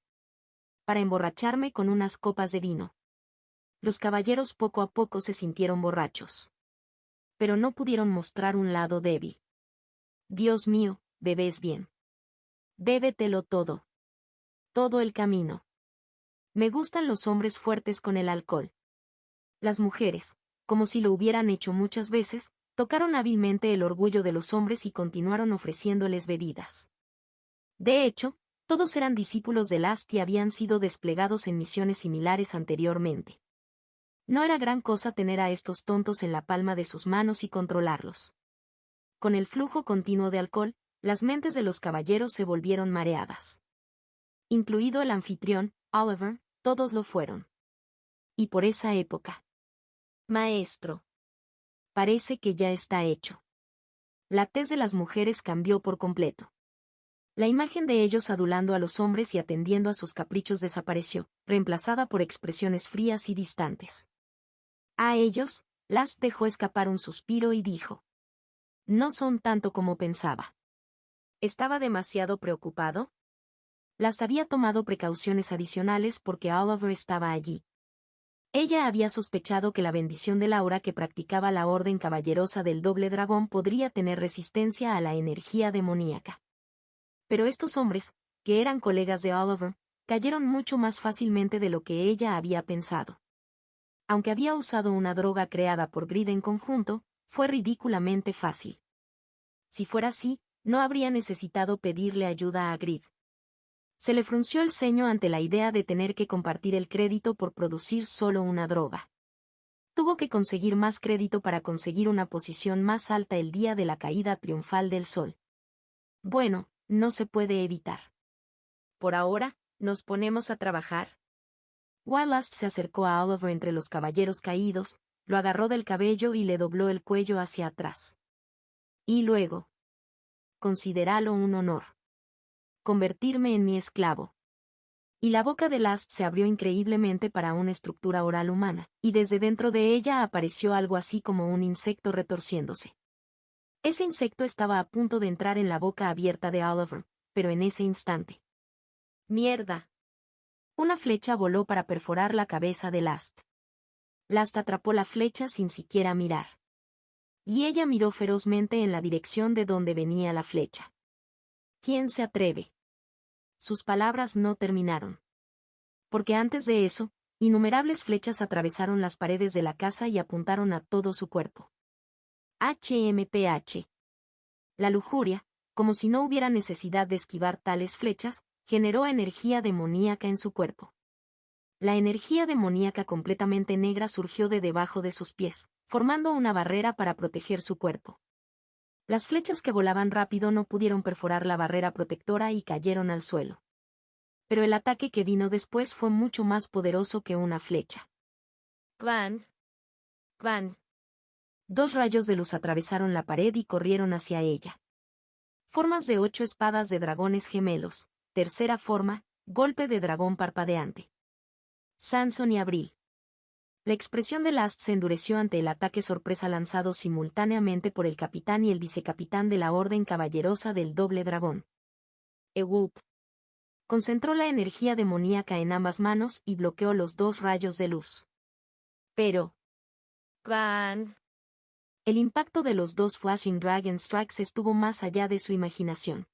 Para emborracharme con unas copas de vino. Los caballeros poco a poco se sintieron borrachos. Pero no pudieron mostrar un lado débil. Dios mío, bebés bien. Bébetelo todo. Todo el camino. Me gustan los hombres fuertes con el alcohol. Las mujeres, como si lo hubieran hecho muchas veces, tocaron hábilmente el orgullo de los hombres y continuaron ofreciéndoles bebidas. De hecho, todos eran discípulos de Last y habían sido desplegados en misiones similares anteriormente. No era gran cosa tener a estos tontos en la palma de sus manos y controlarlos. Con el flujo continuo de alcohol, las mentes de los caballeros se volvieron mareadas. Incluido el anfitrión, Oliver, todos lo fueron. Y por esa época. Maestro. Parece que ya está hecho. La tez de las mujeres cambió por completo. La imagen de ellos adulando a los hombres y atendiendo a sus caprichos desapareció, reemplazada por expresiones frías y distantes. A ellos, Last dejó escapar un suspiro y dijo. No son tanto como pensaba. ¿Estaba demasiado preocupado? Last había tomado precauciones adicionales porque Oliver estaba allí. Ella había sospechado que la bendición de Laura que practicaba la orden caballerosa del doble dragón podría tener resistencia a la energía demoníaca. Pero estos hombres, que eran colegas de Oliver, cayeron mucho más fácilmente de lo que ella había pensado. Aunque había usado una droga creada por Grid en conjunto, fue ridículamente fácil. Si fuera así, no habría necesitado pedirle ayuda a Grid. Se le frunció el ceño ante la idea de tener que compartir el crédito por producir solo una droga. Tuvo que conseguir más crédito para conseguir una posición más alta el día de la caída triunfal del sol. Bueno, no se puede evitar. Por ahora, ¿nos ponemos a trabajar? Wildlust se acercó a Oliver entre los caballeros caídos, lo agarró del cabello y le dobló el cuello hacia atrás. Y luego. Considéralo un honor. Convertirme en mi esclavo. Y la boca de Last se abrió increíblemente para una estructura oral humana, y desde dentro de ella apareció algo así como un insecto retorciéndose. Ese insecto estaba a punto de entrar en la boca abierta de Oliver, pero en ese instante. ¡Mierda! Una flecha voló para perforar la cabeza de Last. Last atrapó la flecha sin siquiera mirar. Y ella miró ferozmente en la dirección de donde venía la flecha. ¿Quién se atreve? Sus palabras no terminaron. Porque antes de eso, innumerables flechas atravesaron las paredes de la casa y apuntaron a todo su cuerpo. HMPH. La lujuria, como si no hubiera necesidad de esquivar tales flechas, generó energía demoníaca en su cuerpo. La energía demoníaca completamente negra surgió de debajo de sus pies, formando una barrera para proteger su cuerpo. Las flechas que volaban rápido no pudieron perforar la barrera protectora y cayeron al suelo. Pero el ataque que vino después fue mucho más poderoso que una flecha. ¡Clan! ¡Clan! 2 rayos de luz atravesaron la pared y corrieron hacia ella. Formas de 8 espadas de dragones gemelos. Tercera forma, golpe de dragón parpadeante. Samson y Abril. La expresión de Last se endureció ante el ataque sorpresa lanzado simultáneamente por el capitán y el vicecapitán de la Orden Caballerosa del Doble Dragón. Ewup. Concentró la energía demoníaca en ambas manos y bloqueó los 2 rayos de luz. Pero. ¡Clan! El impacto de los 2 Flashing Dragon Strikes estuvo más allá de su imaginación.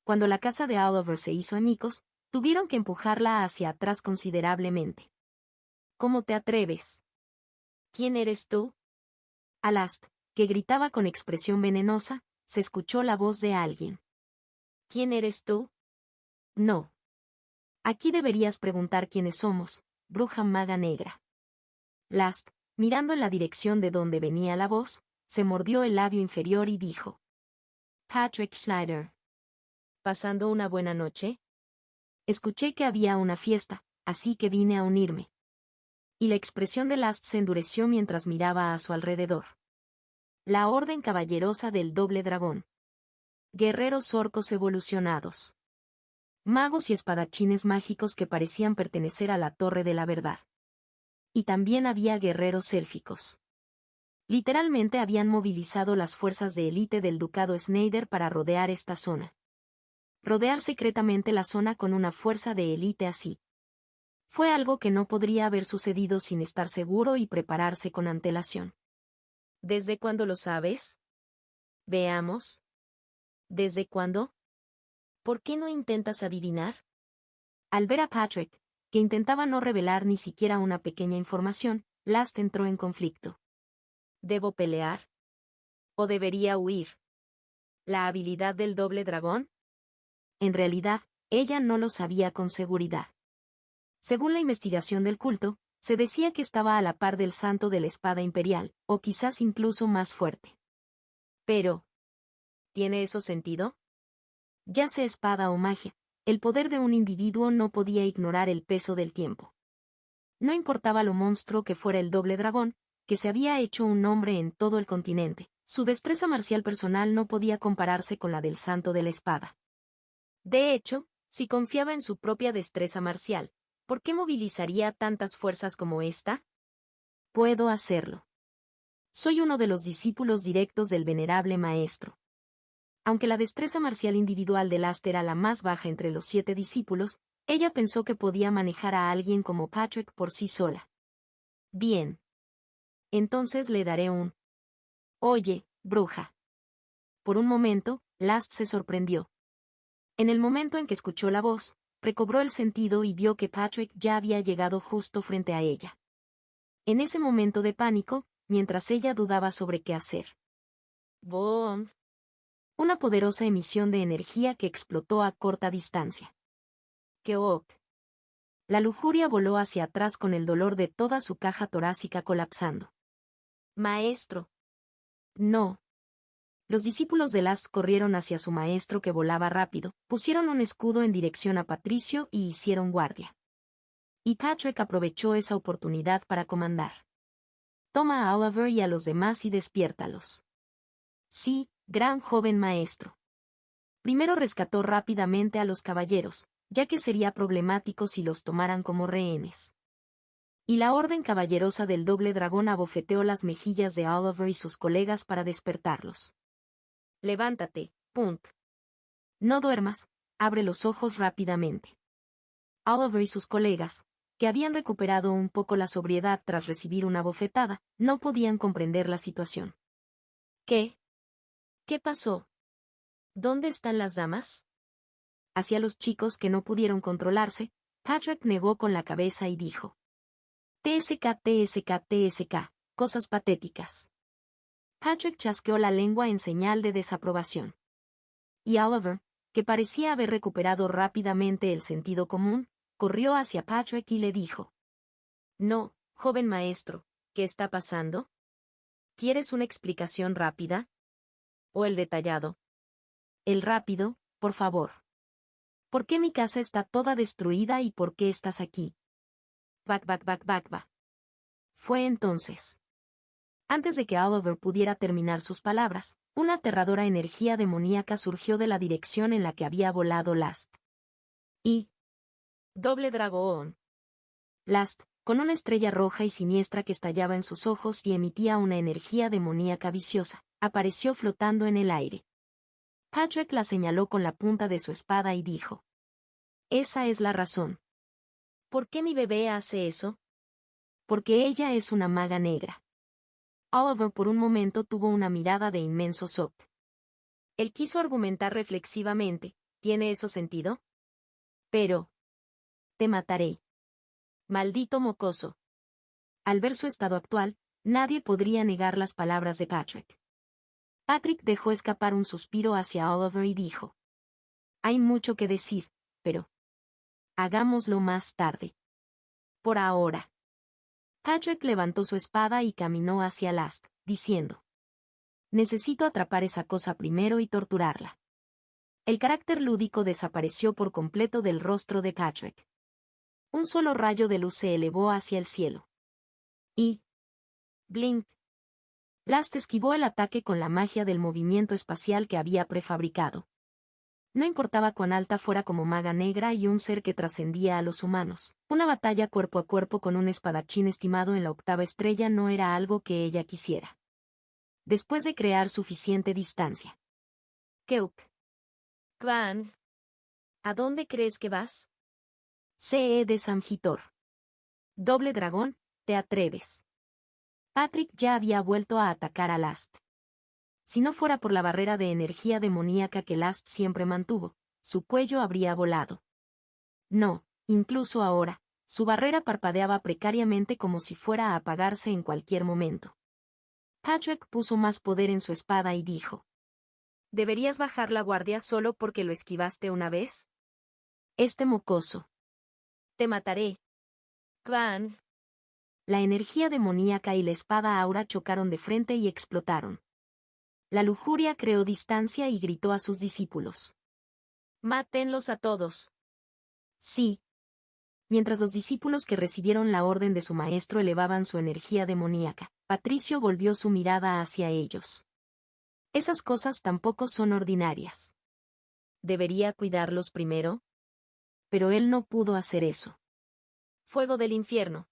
Cuando la casa de Oliver se hizo añicos, tuvieron que empujarla hacia atrás considerablemente. ¿Cómo te atreves? ¿Quién eres tú? A Last, que gritaba con expresión venenosa, se escuchó la voz de alguien. ¿Quién eres tú? No. Aquí deberías preguntar quiénes somos, bruja maga negra. Last, mirando en la dirección de donde venía la voz, se mordió el labio inferior y dijo. Patrick Schneider. ¿Pasando una buena noche? Escuché que había una fiesta, así que vine a unirme. Y la expresión de Last se endureció mientras miraba a su alrededor. La Orden Caballerosa del Doble Dragón. Guerreros orcos evolucionados. Magos y espadachines mágicos que parecían pertenecer a la Torre de la Verdad. Y también había guerreros élficos. Literalmente habían movilizado las fuerzas de élite del Ducado Schneider para rodear esta zona. rodear secretamente la zona con una fuerza de élite así. Fue algo que no podría haber sucedido sin estar seguro y prepararse con antelación. ¿Desde cuándo lo sabes? Veamos. ¿Desde cuándo? ¿Por qué no intentas adivinar? Al ver a Patrick, que intentaba no revelar ni siquiera una pequeña información, Last entró en conflicto. ¿Debo pelear? ¿O debería huir? ¿La habilidad del doble dragón? En realidad, ella no lo sabía con seguridad. Según la investigación del culto, se decía que estaba a la par del santo de la espada imperial, o quizás incluso más fuerte. Pero, ¿tiene eso sentido? Ya sea espada o magia, el poder de un individuo no podía ignorar el peso del tiempo. No importaba lo monstruo que fuera el doble dragón, que se había hecho un nombre en todo el continente, su destreza marcial personal no podía compararse con la del santo de la espada. De hecho, si confiaba en su propia destreza marcial, ¿por qué movilizaría tantas fuerzas como esta? Puedo hacerlo. Soy uno de los discípulos directos del venerable maestro. Aunque la destreza marcial individual de Last era la más baja entre los 7 discípulos, ella pensó que podía manejar a alguien como Patrick por sí sola. Bien. Entonces le daré un... Oye, bruja. Por un momento, Last se sorprendió. En el momento en que escuchó la voz, recobró el sentido y vio que Patrick ya había llegado justo frente a ella. En ese momento de pánico, mientras ella dudaba sobre qué hacer. ¡Boom! Una poderosa emisión de energía que explotó a corta distancia. ¡Keok! La lujuria voló hacia atrás con el dolor de toda su caja torácica colapsando. Maestro. No. Los discípulos de Last corrieron hacia su maestro que volaba rápido, pusieron un escudo en dirección a Patricio y hicieron guardia. Y Patrick aprovechó esa oportunidad para comandar. Toma a Oliver y a los demás y despiértalos. Sí, gran joven maestro. Primero rescató rápidamente a los caballeros, ya que sería problemático si los tomaran como rehenes. Y la orden caballerosa del doble dragón abofeteó las mejillas de Oliver y sus colegas para despertarlos. Levántate, Punk. No duermas, abre los ojos rápidamente. Oliver y sus colegas, que habían recuperado un poco la sobriedad tras recibir una bofetada, no podían comprender la situación. ¿Qué? ¿Qué pasó? ¿Dónde están las damas? Hacia los chicos que no pudieron controlarse, Patrick negó con la cabeza y dijo. TSK, TSK, TSK, cosas patéticas. Patrick chasqueó la lengua en señal de desaprobación. Y Oliver, que parecía haber recuperado rápidamente el sentido común, corrió hacia Patrick y le dijo. No, joven maestro, ¿qué está pasando? ¿Quieres una explicación rápida? ¿O el detallado? El rápido, por favor. ¿Por qué mi casa está toda destruida y por qué estás aquí? Back. Fue entonces. Antes de que Oliver pudiera terminar sus palabras, una aterradora energía demoníaca surgió de la dirección en la que había volado Last. Y... Doble dragón. Last, con una estrella roja y siniestra que estallaba en sus ojos y emitía una energía demoníaca viciosa, apareció flotando en el aire. Patrick la señaló con la punta de su espada y dijo. Esa es la razón. ¿Por qué mi bebé hace eso? Porque ella es una maga negra. Oliver por un momento tuvo una mirada de inmenso shock. Él quiso argumentar reflexivamente, ¿tiene eso sentido? Pero... Te mataré. Maldito mocoso. Al ver su estado actual, nadie podría negar las palabras de Patrick. Patrick dejó escapar un suspiro hacia Oliver y dijo. Hay mucho que decir, pero... Hagámoslo más tarde. Por ahora. Patrick levantó su espada y caminó hacia Last, diciendo. Necesito atrapar esa cosa primero y torturarla. El carácter lúdico desapareció por completo del rostro de Patrick. Un solo rayo de luz se elevó hacia el cielo. Y... Blink. Last esquivó el ataque con la magia del movimiento espacial que había prefabricado. No importaba cuán alta fuera como maga negra y un ser que trascendía a los humanos, una batalla cuerpo a cuerpo con un espadachín estimado en la 8ª estrella no era algo que ella quisiera. Después de crear suficiente distancia. Keuk. Kwan. ¿A dónde crees que vas? C.E. de Samgitor. Doble dragón, ¿te atreves? Patrick ya había vuelto a atacar a Last. Si no fuera por la barrera de energía demoníaca que Last siempre mantuvo, su cuello habría volado. No, incluso ahora, su barrera parpadeaba precariamente como si fuera a apagarse en cualquier momento. Patrick puso más poder en su espada y dijo: ¿deberías bajar la guardia solo porque lo esquivaste una vez? Este mocoso. Te mataré. Quan. La energía demoníaca y la espada aura chocaron de frente y explotaron. La lujuria creó distancia y gritó a sus discípulos: ¡mátenlos a todos! Sí. Mientras los discípulos que recibieron la orden de su maestro elevaban su energía demoníaca, Patricio volvió su mirada hacia ellos. Esas cosas tampoco son ordinarias. ¿Debería cuidarlos primero? Pero él no pudo hacer eso. Fuego del infierno.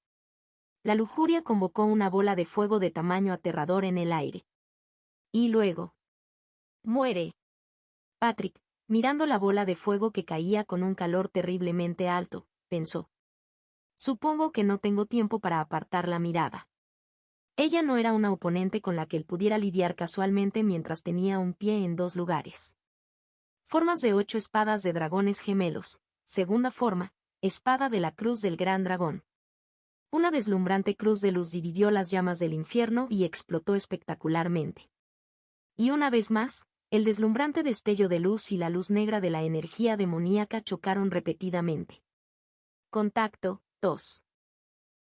La lujuria convocó una bola de fuego de tamaño aterrador en el aire. Y luego. ¡muere! Patrick, mirando la bola de fuego que caía con un calor terriblemente alto, pensó: supongo que no tengo tiempo para apartar la mirada. Ella no era una oponente con la que él pudiera lidiar casualmente mientras tenía un pie en dos lugares. Formas de 8 espadas de dragones gemelos. Segunda forma, espada de la cruz del gran dragón. Una deslumbrante cruz de luz dividió las llamas del infierno y explotó espectacularmente. Y una vez más, el deslumbrante destello de luz y la luz negra de la energía demoníaca chocaron repetidamente. Contacto 2.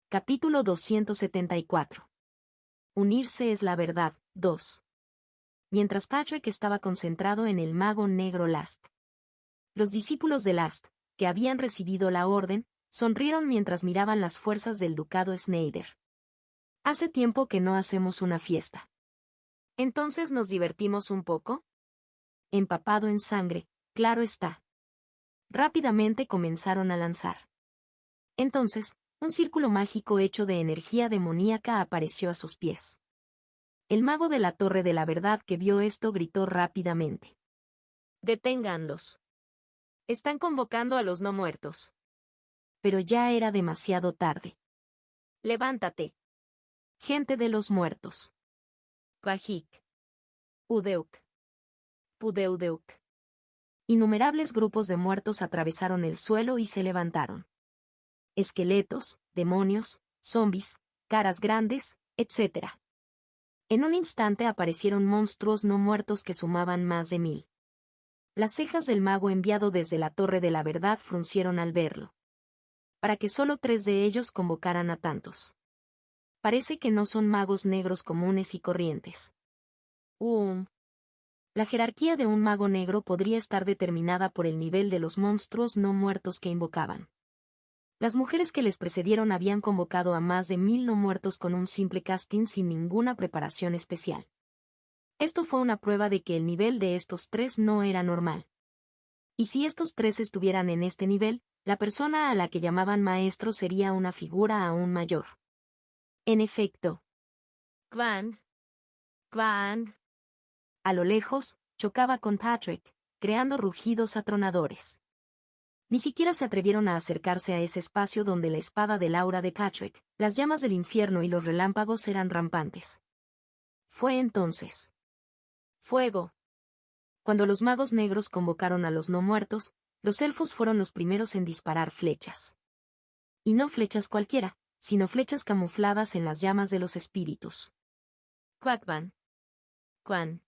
Capítulo 274. Unirse es la verdad. 2. Mientras Patrick estaba concentrado en el mago negro Last. Los discípulos de Last, que habían recibido la orden, sonrieron mientras miraban las fuerzas del ducado Snyder. Hace tiempo que no hacemos una fiesta. ¿Entonces nos divertimos un poco? Empapado en sangre, claro está. Rápidamente comenzaron a lanzar. Entonces, un círculo mágico hecho de energía demoníaca apareció a sus pies. El mago de la Torre de la Verdad que vio esto gritó rápidamente: ¡deténganlos! Están convocando a los no muertos. Pero ya era demasiado tarde. ¡Levántate! Gente de los muertos. Kvajik. Udeuk. Pudeudeuk. Innumerables grupos de muertos atravesaron el suelo y se levantaron. Esqueletos, demonios, zombis, caras grandes, etc. En un instante aparecieron monstruos no muertos que sumaban más de 1000. Las cejas del mago enviado desde la Torre de la Verdad fruncieron al verlo. Para que solo 3 de ellos convocaran a tantos. Parece que no son magos negros comunes y corrientes. La jerarquía de un mago negro podría estar determinada por el nivel de los monstruos no muertos que invocaban. Las mujeres que les precedieron habían convocado a más de 1000 no muertos con un simple casting sin ninguna preparación especial. Esto fue una prueba de que el nivel de estos 3 no era normal. Y si estos 3 estuvieran en este nivel, la persona a la que llamaban maestro sería una figura aún mayor. En efecto. Quan. A lo lejos, chocaba con Patrick, creando rugidos atronadores. Ni siquiera se atrevieron a acercarse a ese espacio donde la espada del aura de Patrick, las llamas del infierno y los relámpagos eran rampantes. Fue entonces. Fuego. Cuando los magos negros convocaron a los no muertos, los elfos fueron los primeros en disparar flechas. Y no flechas cualquiera, sino flechas camufladas en las llamas de los espíritus. Quackban. Quan.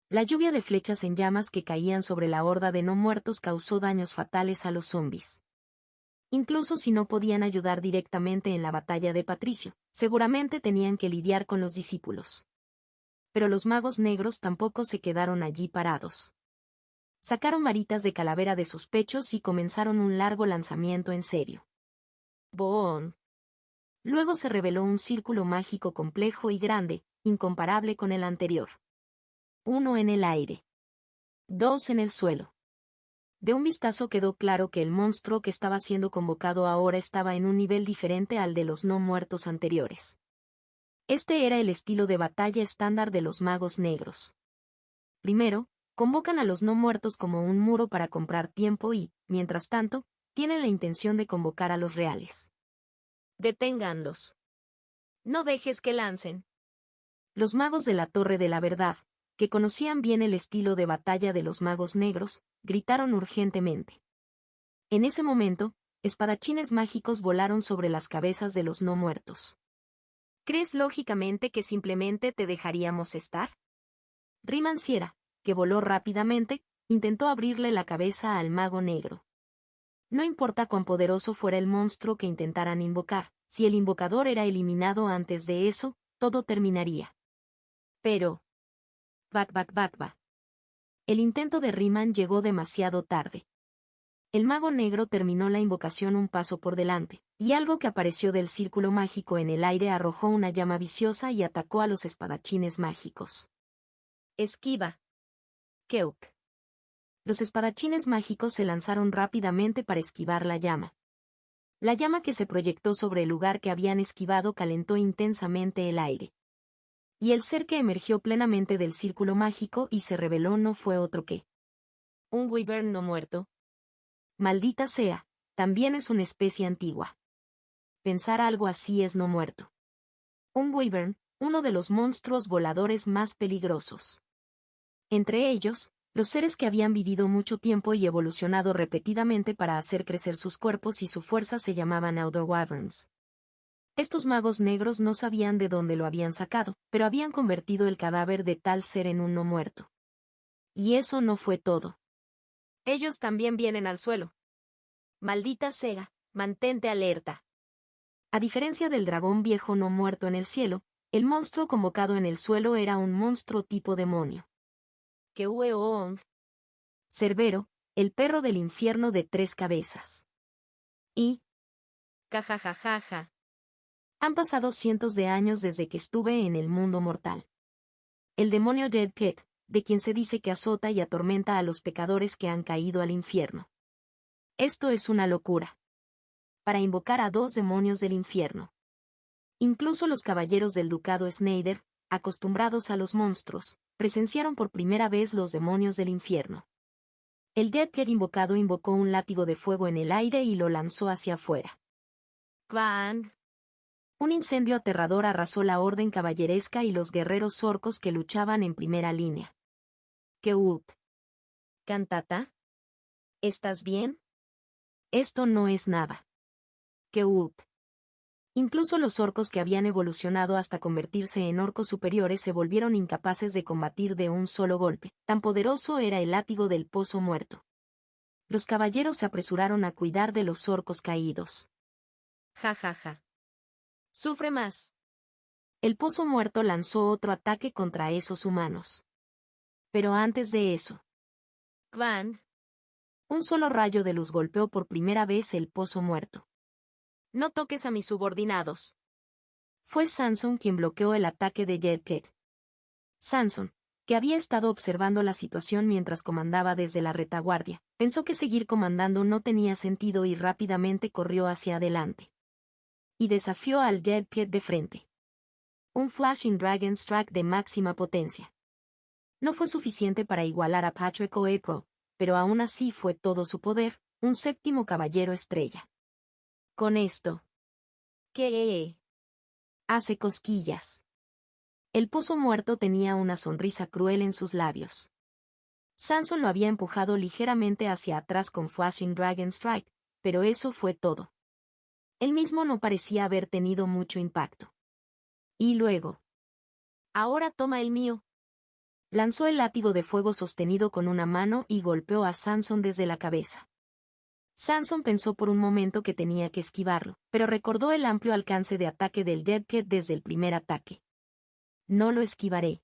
La lluvia de flechas en llamas que caían sobre la horda de no muertos causó daños fatales a los zombis. Incluso si no podían ayudar directamente en la batalla de Patricio, seguramente tenían que lidiar con los discípulos. Pero los magos negros tampoco se quedaron allí parados. Sacaron varitas de calavera de sus pechos y comenzaron un largo lanzamiento en serio. ¡Boom! Luego se reveló un círculo mágico complejo y grande, incomparable con el anterior. 1 en el aire. 2 en el suelo. De un vistazo quedó claro que el monstruo que estaba siendo convocado ahora estaba en un nivel diferente al de los no muertos anteriores. Este era el estilo de batalla estándar de los magos negros. Primero, Convocan a los no muertos como un muro para comprar tiempo y, mientras tanto, tienen la intención de convocar a los reales. Deténganlos. No dejes que lancen. Los magos de la Torre de la Verdad, que conocían bien el estilo de batalla de los magos negros, gritaron urgentemente. En ese momento, espadachines mágicos volaron sobre las cabezas de los no muertos. ¿Crees lógicamente que simplemente te dejaríamos estar? Rimanciera, que voló rápidamente, intentó abrirle la cabeza al mago negro. No importa cuán poderoso fuera el monstruo que intentaran invocar, si el invocador era eliminado antes de eso, todo terminaría. Pero... Back. El intento de Riemann llegó demasiado tarde. El mago negro terminó la invocación un paso por delante, y algo que apareció del círculo mágico en el aire arrojó una llama viciosa y atacó a los espadachines mágicos. Esquiva. Keuk. Los espadachines mágicos se lanzaron rápidamente para esquivar la llama. La llama que se proyectó sobre el lugar que habían esquivado calentó intensamente el aire. Y el ser que emergió plenamente del círculo mágico y se reveló no fue otro que un wyvern no muerto. Maldita sea, también es una especie antigua. Pensar algo así es no muerto. Un wyvern, uno de los monstruos voladores más peligrosos. Entre ellos, los seres que habían vivido mucho tiempo y evolucionado repetidamente para hacer crecer sus cuerpos y su fuerza se llamaban Outdoor Wyverns. Estos magos negros no sabían de dónde lo habían sacado, pero habían convertido el cadáver de tal ser en un no muerto. Y eso no fue todo. Ellos también vienen al suelo. Maldita sea, mantente alerta. A diferencia del dragón viejo no muerto en el cielo, el monstruo convocado en el suelo era un monstruo tipo demonio. Keueong. Cerbero, el perro del infierno de 3 cabezas. Y... Cajajajaja. Han pasado cientos de años desde que estuve en el mundo mortal. El demonio Jedket, de quien se dice que azota y atormenta a los pecadores que han caído al infierno. Esto es una locura. Para invocar a 2 demonios del infierno. Incluso los caballeros del ducado Snyder, acostumbrados a los monstruos, presenciaron por primera vez los demonios del infierno. El Jedket invocado invocó un látigo de fuego en el aire y lo lanzó hacia afuera. ¡Kvan! Un incendio aterrador arrasó la orden caballeresca y los guerreros orcos que luchaban en primera línea. Keuk. ¿Cantata? ¿Estás bien? Esto no es nada. Keuk. Incluso los orcos que habían evolucionado hasta convertirse en orcos superiores se volvieron incapaces de combatir de un solo golpe, tan poderoso era el látigo del pozo muerto. Los caballeros se apresuraron a cuidar de los orcos caídos. Ja. Sufre más. El pozo muerto lanzó otro ataque contra esos humanos. Pero antes de eso. Kvan. Un solo rayo de luz golpeó por primera vez el pozo muerto. No toques a mis subordinados. Fue Samson quien bloqueó el ataque de Jedket. Samson, que había estado observando la situación mientras comandaba desde la retaguardia, pensó que seguir comandando no tenía sentido y rápidamente corrió hacia adelante. Y desafió al Jedket de frente. Un Flashing Dragon Strike de máxima potencia. No fue suficiente para igualar a Patrick o April, pero aún así fue todo su poder, un 7º caballero estrella. Con esto. ¿Qué? Hace cosquillas. El pozo muerto tenía una sonrisa cruel en sus labios. Samson lo había empujado ligeramente hacia atrás con Flashing Dragon Strike, pero eso fue todo. Él mismo no parecía haber tenido mucho impacto. Y luego. Ahora toma el mío. Lanzó el látigo de fuego sostenido con una mano y golpeó a Samson desde la cabeza. Samson pensó por un momento que tenía que esquivarlo, pero recordó el amplio alcance de ataque del Jedket desde el primer ataque. No lo esquivaré.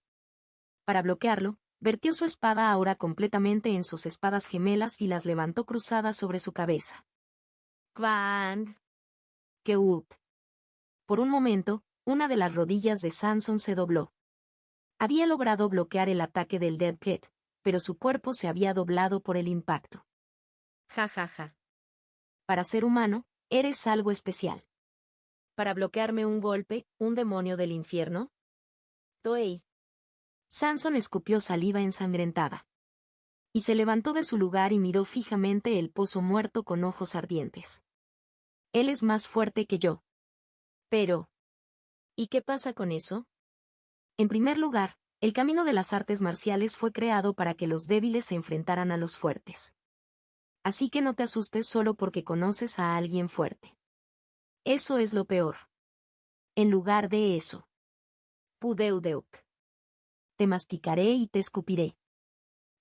Para bloquearlo, vertió su espada ahora completamente en sus espadas gemelas y las levantó cruzadas sobre su cabeza. ¡Kvan! ¡Keuk! Por un momento, una de las rodillas de Samson se dobló. Había logrado bloquear el ataque del Jedket, pero su cuerpo se había doblado por el impacto. Ja. Para ser humano, eres algo especial. ¿Para bloquearme un golpe, un demonio del infierno? Toei. Samson escupió saliva ensangrentada. Y se levantó de su lugar y miró fijamente el pozo muerto con ojos ardientes. Él es más fuerte que yo. Pero, ¿y qué pasa con eso? En primer lugar, el camino de las artes marciales fue creado para que los débiles se enfrentaran a los fuertes. Así que no te asustes solo porque conoces a alguien fuerte. Eso es lo peor. En lugar de eso. Pudeudeuk. Te masticaré y te escupiré.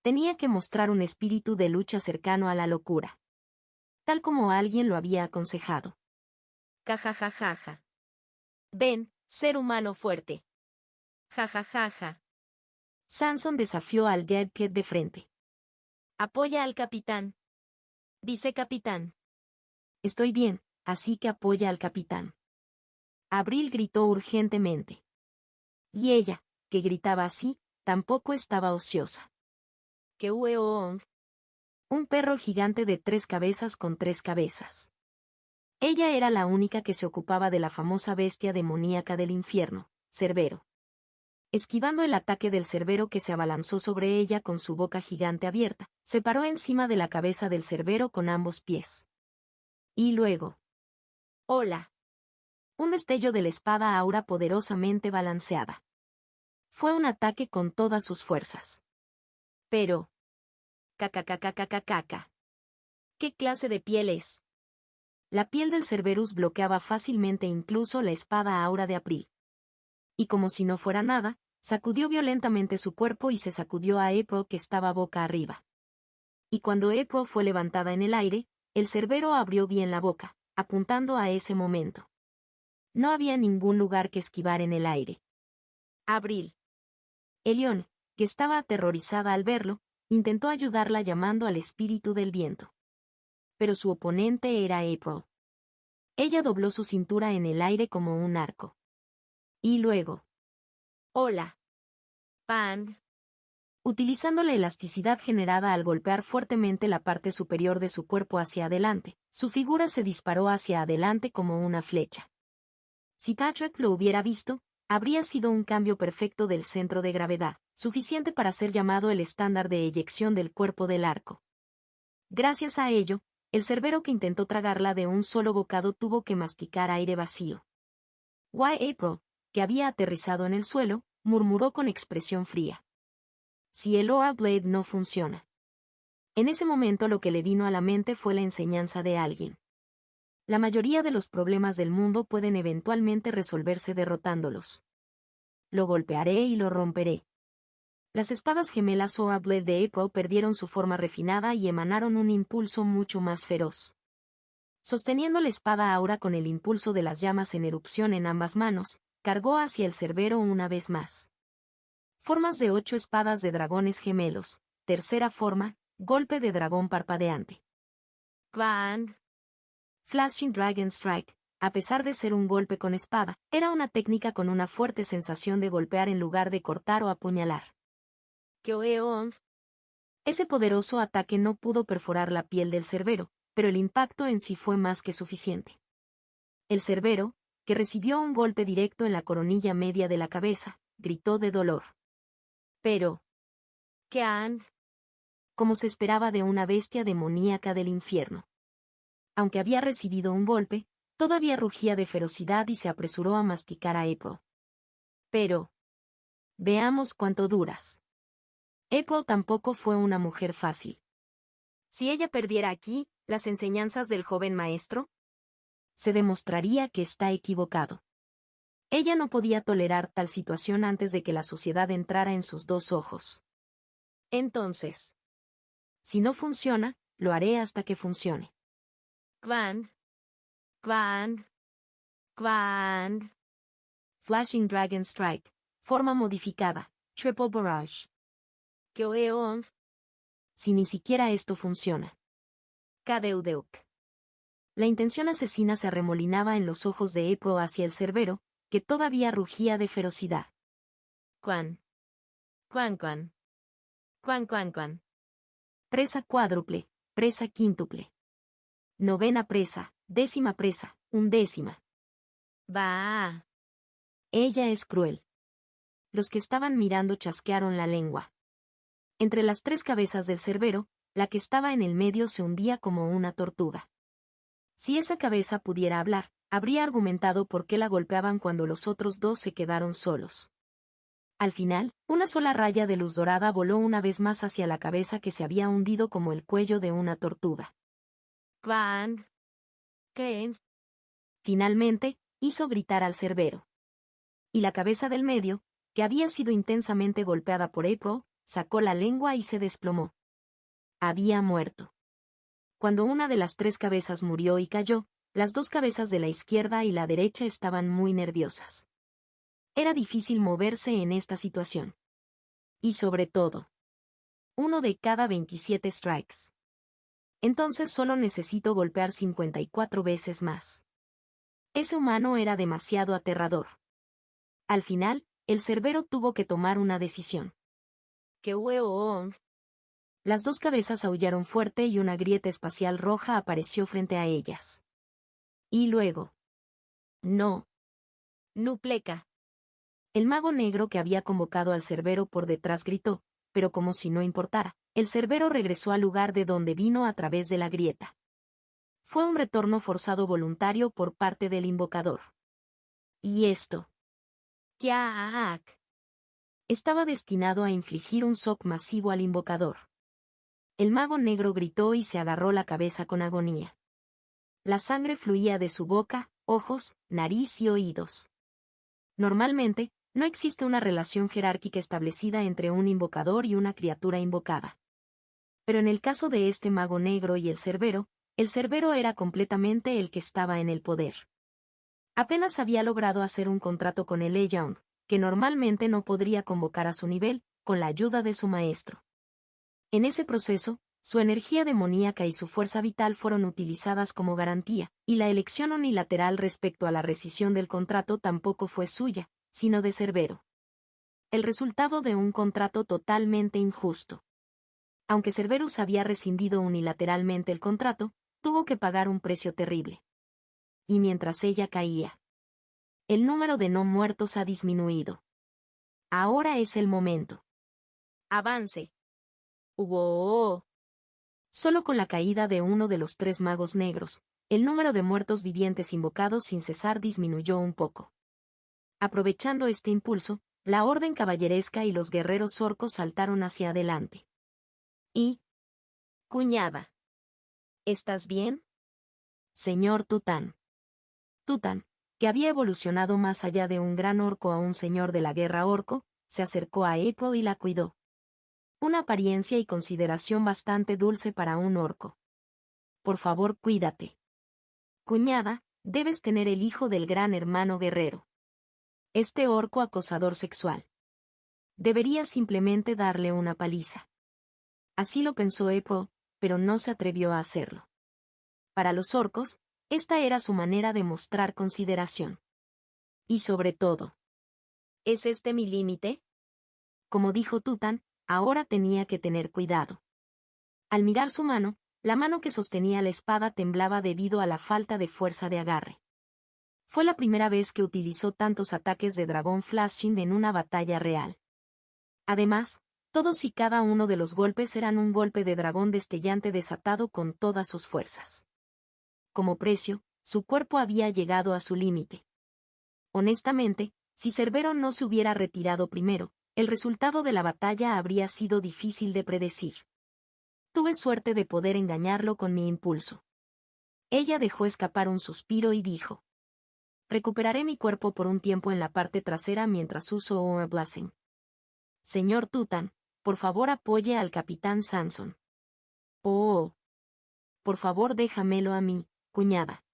Tenía que mostrar un espíritu de lucha cercano a la locura. Tal como alguien lo había aconsejado. Jajajajaja. Ven, ser humano fuerte. Jajajaja. Sanson desafió al Jedked de frente. Apoya al capitán. Vicecapitán. Estoy bien, así que apoya al capitán. Abril gritó urgentemente. Y ella, que gritaba así, tampoco estaba ociosa. Que Ueong. Un perro gigante de 3 cabezas con 3 cabezas. Ella era la única que se ocupaba de la famosa bestia demoníaca del infierno, Cerbero. Esquivando el ataque del Cerbero que se abalanzó sobre ella con su boca gigante abierta, se paró encima de la cabeza del Cerbero con ambos pies. Y luego. ¡Hola! Un destello de la espada aura poderosamente balanceada. Fue un ataque con todas sus fuerzas. Pero. Cacacacacacaca. ¿Qué clase de piel es? La piel del Cerberus bloqueaba fácilmente incluso la espada aura de April. Y como si no fuera nada, sacudió violentamente su cuerpo y se sacudió a April que estaba boca arriba. Y cuando April fue levantada en el aire, el Cerbero abrió bien la boca, apuntando a ese momento. No había ningún lugar que esquivar en el aire. Abril. Elión, que estaba aterrorizada al verlo, intentó ayudarla llamando al espíritu del viento. Pero su oponente era April. Ella dobló su cintura en el aire como un arco. Y luego. Hola. Pan. Utilizando la elasticidad generada al golpear fuertemente la parte superior de su cuerpo hacia adelante, su figura se disparó hacia adelante como una flecha. Si Patrick lo hubiera visto, habría sido un cambio perfecto del centro de gravedad, suficiente para ser llamado el estándar de eyección del cuerpo del arco. Gracias a ello, el Cerbero que intentó tragarla de un solo bocado tuvo que masticar aire vacío. April, que había aterrizado en el suelo, murmuró con expresión fría. Si el Aura Blade no funciona. En ese momento lo que le vino a la mente fue la enseñanza de alguien. La mayoría de los problemas del mundo pueden eventualmente resolverse derrotándolos. Lo golpearé y lo romperé. Las espadas gemelas Aura Blade de April perdieron su forma refinada y emanaron un impulso mucho más feroz. Sosteniendo la espada aura con el impulso de las llamas en erupción en ambas manos, cargó hacia el Cerbero una vez más. Formas de 8 espadas de dragones gemelos. Tercera forma, golpe de dragón parpadeante. Bang. Flashing Dragon Strike, a pesar de ser un golpe con espada, era una técnica con una fuerte sensación de golpear en lugar de cortar o apuñalar. Kyoeon. Ese poderoso ataque no pudo perforar la piel del Cerbero, pero el impacto en sí fue más que suficiente. El Cerbero, que recibió un golpe directo en la coronilla media de la cabeza, gritó de dolor. Pero. Kean. Como se esperaba de una bestia demoníaca del infierno. Aunque había recibido un golpe, todavía rugía de ferocidad y se apresuró a masticar a April. Pero. Veamos cuánto duras. April tampoco fue una mujer fácil. Si ella perdiera aquí, las enseñanzas del joven maestro, se demostraría que está equivocado. Ella no podía tolerar tal situación antes de que la sociedad entrara en sus 2 ojos. Entonces, si no funciona, lo haré hasta que funcione. Kwan. Kwan. Kwan. Flashing Dragon Strike. Forma modificada. Triple Barrage. Kyoeon. Si ni siquiera esto funciona. Kadeudeuk. La intención asesina se arremolinaba en los ojos de April hacia el Cerbero, que todavía rugía de ferocidad. Quan. Quan quan. Quan quan quan. Presa cuádruple, presa quíntuple. Novena presa, 10ª presa, 11ª. Bah. Ella es cruel. Los que estaban mirando chasquearon la lengua. Entre las 3 cabezas del cerbero, la que estaba en el medio se hundía como una tortuga. Si esa cabeza pudiera hablar, habría argumentado por qué la golpeaban cuando los otros 2 se quedaron solos. Al final, una sola raya de luz dorada voló una vez más hacia la cabeza que se había hundido como el cuello de una tortuga. ¡Quang! ¿Qué? Finalmente, hizo gritar al cerbero. Y la cabeza del medio, que había sido intensamente golpeada por April, sacó la lengua y se desplomó. Había muerto. Cuando una de las 3 cabezas murió y cayó, las 2 cabezas de la izquierda y la derecha estaban muy nerviosas. Era difícil moverse en esta situación. Y sobre todo, 1 de cada 27 strikes. Entonces solo necesito golpear 54 veces más. Ese humano era demasiado aterrador. Al final, el cerbero tuvo que tomar una decisión. ¡Qué hueón! Las 2 cabezas aullaron fuerte y una grieta espacial roja apareció frente a ellas. Y luego. ¡No! ¡Nupleca! El mago negro que había convocado al cerbero por detrás gritó, pero como si no importara, el cerbero regresó al lugar de donde vino a través de la grieta. Fue un retorno forzado voluntario por parte del invocador. ¿Y esto? ¡Yak! Estaba destinado a infligir un shock masivo al invocador. El mago negro gritó y se agarró la cabeza con agonía. La sangre fluía de su boca, ojos, nariz y oídos. Normalmente, no existe una relación jerárquica establecida entre un invocador y una criatura invocada. Pero en el caso de este mago negro y el cerbero era completamente el que estaba en el poder. Apenas había logrado hacer un contrato con el Legend, que normalmente no podría convocar a su nivel, con la ayuda de su maestro. En ese proceso, su energía demoníaca y su fuerza vital fueron utilizadas como garantía, y la elección unilateral respecto a la rescisión del contrato tampoco fue suya, sino de Cerbero. El resultado de un contrato totalmente injusto. Aunque Cerberus había rescindido unilateralmente el contrato, tuvo que pagar un precio terrible. Y mientras ella caía, el número de no muertos ha disminuido. Ahora es el momento. Avance. ¡Wow! Solo con la caída de uno de los 3 magos negros, el número de muertos vivientes invocados sin cesar disminuyó un poco. Aprovechando este impulso, la orden caballeresca y los guerreros orcos saltaron hacia adelante. Y... Cuñada. ¿Estás bien? Señor Tután. Tután, que había evolucionado más allá de un gran orco a un señor de la guerra orco, se acercó a April y la cuidó. Una apariencia y consideración bastante dulce para un orco. Por favor, cuídate. Cuñada, debes tener el hijo del gran hermano guerrero. Este orco acosador sexual. Debería simplemente darle una paliza. Así lo pensó April, pero no se atrevió a hacerlo. Para los orcos, esta era su manera de mostrar consideración. Y sobre todo, ¿es este mi límite? Como dijo Tután, ahora tenía que tener cuidado. Al mirar su mano, la mano que sostenía la espada temblaba debido a la falta de fuerza de agarre. Fue la primera vez que utilizó tantos ataques de dragón flashing en una batalla real. Además, todos y cada uno de los golpes eran un golpe de dragón destellante desatado con todas sus fuerzas. Como precio, su cuerpo había llegado a su límite. Honestamente, si Cerbero no se hubiera retirado primero, el resultado de la batalla habría sido difícil de predecir. Tuve suerte de poder engañarlo con mi impulso. Ella dejó escapar un suspiro y dijo: recuperaré mi cuerpo por un tiempo en la parte trasera mientras uso un Blessing. Señor Tután, por favor apoye al capitán Sanson. Oh. Por favor déjamelo a mí, cuñada.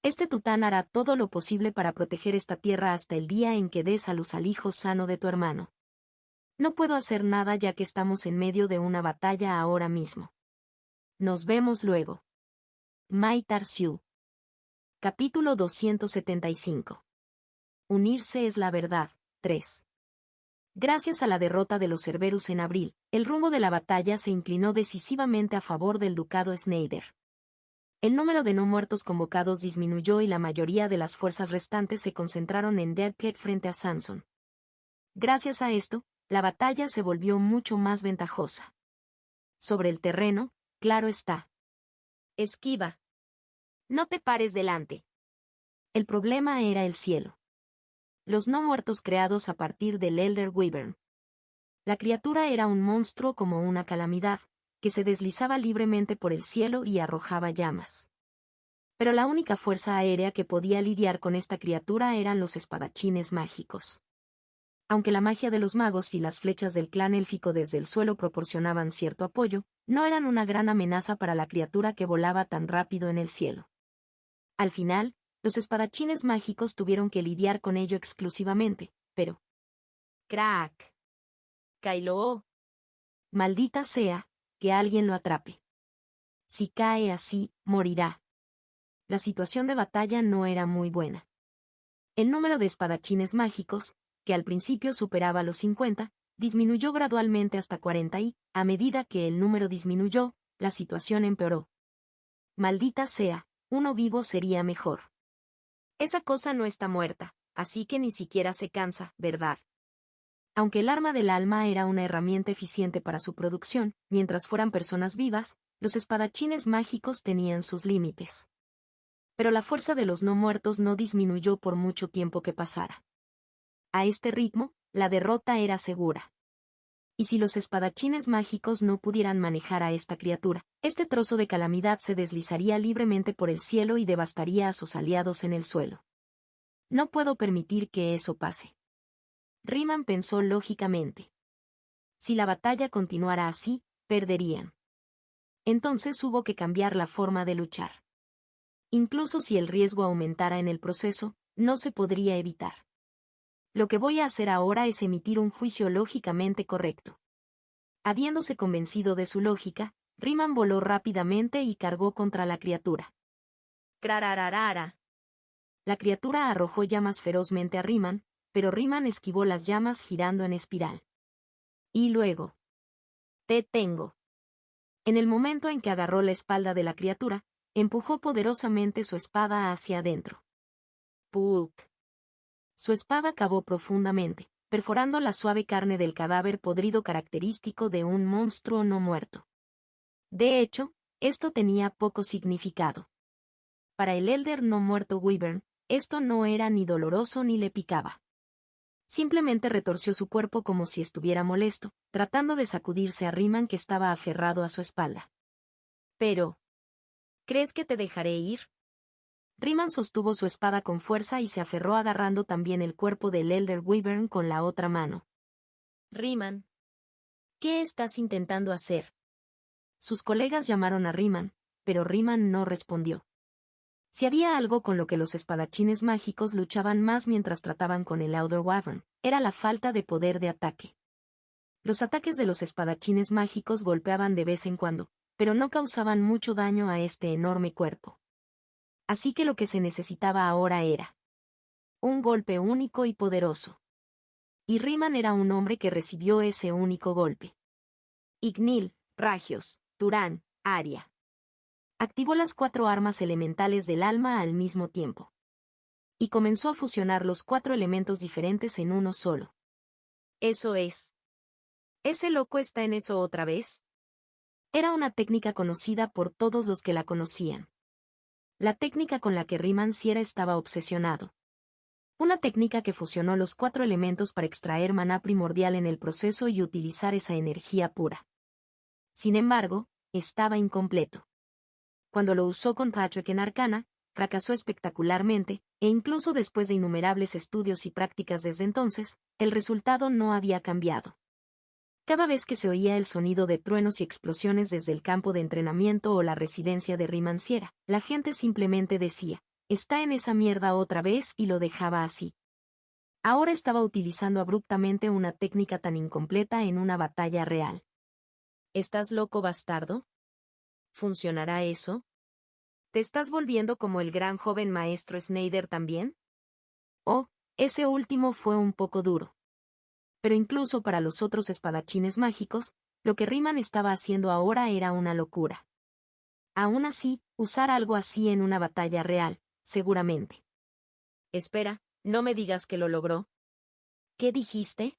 Este Tután hará todo lo posible para proteger esta tierra hasta el día en que des a luz al hijo sano de tu hermano. No puedo hacer nada ya que estamos en medio de una batalla ahora mismo. Nos vemos luego. Mai Tarsiu. Capítulo 275. Unirse es la verdad. 3. Gracias a la derrota de los Cerberus en abril, el rumbo de la batalla se inclinó decisivamente a favor del ducado Snyder. El número de no muertos convocados disminuyó y la mayoría de las fuerzas restantes se concentraron en Dead Pit frente a Sanson. Gracias a esto, la batalla se volvió mucho más ventajosa. Sobre el terreno, claro está. Esquiva. No te pares delante. El problema era el cielo. Los no muertos creados a partir del Elder Wyvern. La criatura era un monstruo como una calamidad, que se deslizaba libremente por el cielo y arrojaba llamas. Pero la única fuerza aérea que podía lidiar con esta criatura eran los espadachines mágicos. Aunque la magia de los magos y las flechas del clan élfico desde el suelo proporcionaban cierto apoyo, no eran una gran amenaza para la criatura que volaba tan rápido en el cielo. Al final, los espadachines mágicos tuvieron que lidiar con ello exclusivamente, pero... ¡Crack! Kylo. Maldita sea, que alguien lo atrape. Si cae así, morirá. La situación de batalla no era muy buena. El número de espadachines mágicos, que al principio superaba los 50, disminuyó gradualmente hasta 40 y, a medida que el número disminuyó, la situación empeoró. Maldita sea, uno vivo sería mejor. Esa cosa no está muerta, así que ni siquiera se cansa, ¿verdad? Aunque el arma del alma era una herramienta eficiente para su producción, mientras fueran personas vivas, los espadachines mágicos tenían sus límites. Pero la fuerza de los no muertos no disminuyó por mucho tiempo que pasara. A este ritmo, la derrota era segura. Y si los espadachines mágicos no pudieran manejar a esta criatura, este trozo de calamidad se deslizaría libremente por el cielo y devastaría a sus aliados en el suelo. No puedo permitir que eso pase. Ryman pensó lógicamente. Si la batalla continuara así, perderían. Entonces hubo que cambiar la forma de luchar. Incluso si el riesgo aumentara en el proceso, no se podría evitar. Lo que voy a hacer ahora es emitir un juicio lógicamente correcto. Habiéndose convencido de su lógica, Ryman voló rápidamente y cargó contra la criatura. ¡Crarararara! La criatura arrojó llamas ferozmente a Ryman, pero Ryman esquivó las llamas girando en espiral. Y luego... ¡Te tengo! En el momento en que agarró la espalda de la criatura, empujó poderosamente su espada hacia adentro. ¡Puk! Su espada cavó profundamente, perforando la suave carne del cadáver podrido característico de un monstruo no muerto. De hecho, esto tenía poco significado. Para el Elder no muerto Wyvern, esto no era ni doloroso ni le picaba. Simplemente retorció su cuerpo como si estuviera molesto, tratando de sacudirse a Ryman que estaba aferrado a su espalda. Pero... ¿crees que te dejaré ir? Ryman sostuvo su espada con fuerza y se aferró agarrando también el cuerpo del Elder Wyvern con la otra mano. Ryman. ¿Qué estás intentando hacer? Sus colegas llamaron a Ryman, pero Ryman no respondió. Si había algo con lo que los espadachines mágicos luchaban más mientras trataban con el Elder Wyvern, era la falta de poder de ataque. Los ataques de los espadachines mágicos golpeaban de vez en cuando, pero no causaban mucho daño a este enorme cuerpo. Así que lo que se necesitaba ahora era un golpe único y poderoso. Y Ryman era un hombre que recibió ese único golpe. Ignil, Ragios, Turán, Aria. Activó las 4 armas elementales del alma al mismo tiempo. Y comenzó a fusionar los 4 elementos diferentes en uno solo. Eso es. ¿Ese loco está en eso otra vez? Era una técnica conocida por todos los que la conocían. La técnica con la que Ryman Sierra estaba obsesionado. Una técnica que fusionó los 4 elementos para extraer maná primordial en el proceso y utilizar esa energía pura. Sin embargo, estaba incompleto. Cuando lo usó con Patrick en Arcana, fracasó espectacularmente, e incluso después de innumerables estudios y prácticas desde entonces, el resultado no había cambiado. Cada vez que se oía el sonido de truenos y explosiones desde el campo de entrenamiento o la residencia de Ryman Sierra, la gente simplemente decía, está en esa mierda otra vez y lo dejaba así. Ahora estaba utilizando abruptamente una técnica tan incompleta en una batalla real. ¿Estás loco, bastardo? ¿Funcionará eso? ¿Te estás volviendo como el gran joven maestro Snyder también? Oh, ese último fue un poco duro. Pero incluso para los otros espadachines mágicos, lo que Ryman estaba haciendo ahora era una locura. Aún así, usar algo así en una batalla real, seguramente. Espera, no me digas que lo logró. ¿Qué dijiste?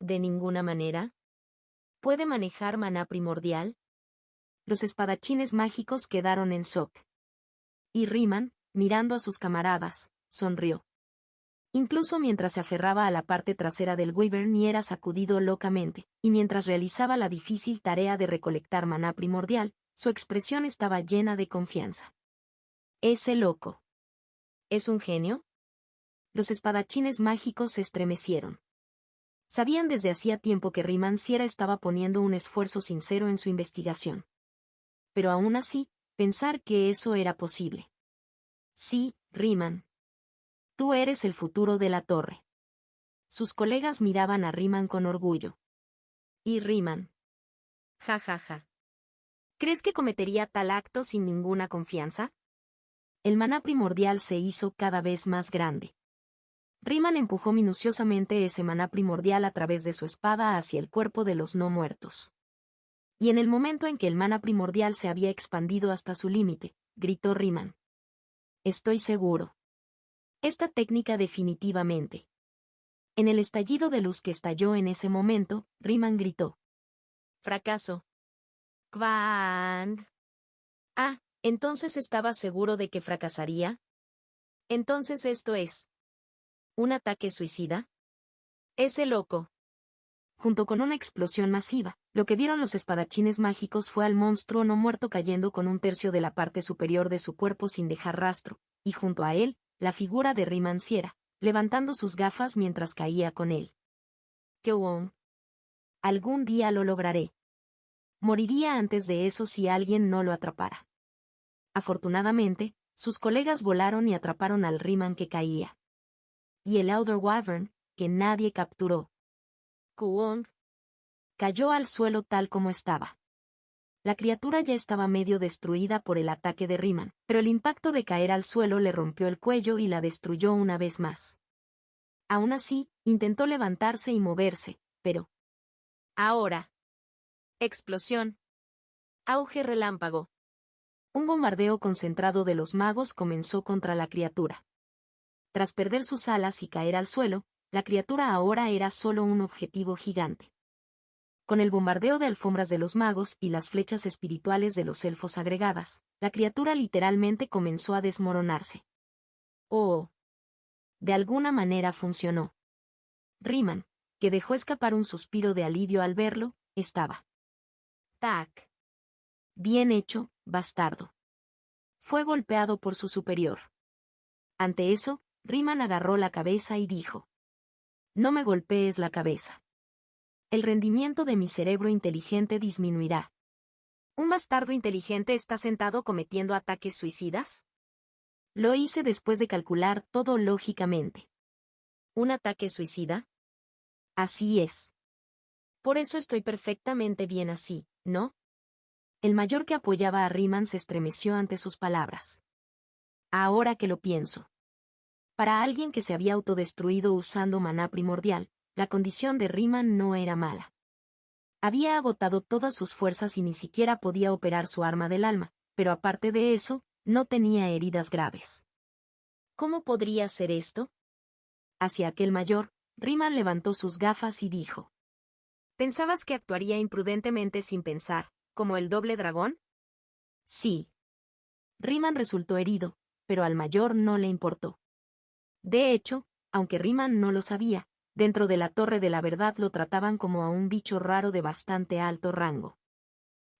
¿De ninguna manera? ¿Puede manejar maná primordial? Los espadachines mágicos quedaron en shock. Y Riemann, mirando a sus camaradas, sonrió. Incluso mientras se aferraba a la parte trasera del Wyvern y era sacudido locamente, y mientras realizaba la difícil tarea de recolectar maná primordial, su expresión estaba llena de confianza. ¿Ese loco es un genio? Los espadachines mágicos se estremecieron. Sabían desde hacía tiempo que Riemann Sierra estaba poniendo un esfuerzo sincero en su investigación. Pero aún así, pensar que eso era posible. Sí, Riemann. Tú eres el futuro de la torre. Sus colegas miraban a Riemann con orgullo. Y Riemann. Ja ja ja. ¿Crees que cometería tal acto sin ninguna confianza? El maná primordial se hizo cada vez más grande. Riemann empujó minuciosamente ese maná primordial a través de su espada hacia el cuerpo de los no muertos. Y en el momento en que el maná primordial se había expandido hasta su límite, gritó Riemann. Estoy seguro. Esta técnica definitivamente. En el estallido de luz que estalló en ese momento, Riemann gritó. Fracaso. ¡Kvang! Ah, ¿entonces estaba seguro de que fracasaría? Entonces esto es. ¿Un ataque suicida? Ese loco. Junto con una explosión masiva, lo que vieron los espadachines mágicos fue al monstruo no muerto cayendo con un tercio de la parte superior de su cuerpo sin dejar rastro, y junto a él, la figura de Riemann Sierra, levantando sus gafas mientras caía con él. Kwon. Algún día lo lograré. Moriría antes de eso si alguien no lo atrapara. Afortunadamente, sus colegas volaron y atraparon al Riemann que caía. Y el Elder Wyvern, que nadie capturó. Kwon. Cayó al suelo tal como estaba. La criatura ya estaba medio destruida por el ataque de Riemann, pero el impacto de caer al suelo le rompió el cuello y la destruyó una vez más. Aún así, intentó levantarse y moverse, pero... Ahora. Explosión. Auge relámpago. Un bombardeo concentrado de los magos comenzó contra la criatura. Tras perder sus alas y caer al suelo, la criatura ahora era solo un objetivo gigante. Con el bombardeo de alfombras de los magos y las flechas espirituales de los elfos agregadas, la criatura literalmente comenzó a desmoronarse. Oh. De alguna manera funcionó. Riemann, que dejó escapar un suspiro de alivio al verlo, estaba. Tac. Bien hecho, bastardo. Fue golpeado por su superior. Ante eso, Riemann agarró la cabeza y dijo. No me golpees la cabeza. El rendimiento de mi cerebro inteligente disminuirá. ¿Un bastardo inteligente está sentado cometiendo ataques suicidas? Lo hice después de calcular todo lógicamente. ¿Un ataque suicida? Así es. Por eso estoy perfectamente bien así, ¿no? El mayor que apoyaba a Riemann se estremeció ante sus palabras. Ahora que lo pienso. Para alguien que se había autodestruido usando maná primordial, la condición de Riemann no era mala. Había agotado todas sus fuerzas y ni siquiera podía operar su arma del alma, pero aparte de eso, no tenía heridas graves. ¿Cómo podría ser esto? Hacia aquel mayor, Riemann levantó sus gafas y dijo. ¿Pensabas que actuaría imprudentemente sin pensar, como el doble dragón? Sí. Riemann resultó herido, pero al mayor no le importó. De hecho, aunque Riemann no lo sabía, dentro de la Torre de la Verdad lo trataban como a un bicho raro de bastante alto rango.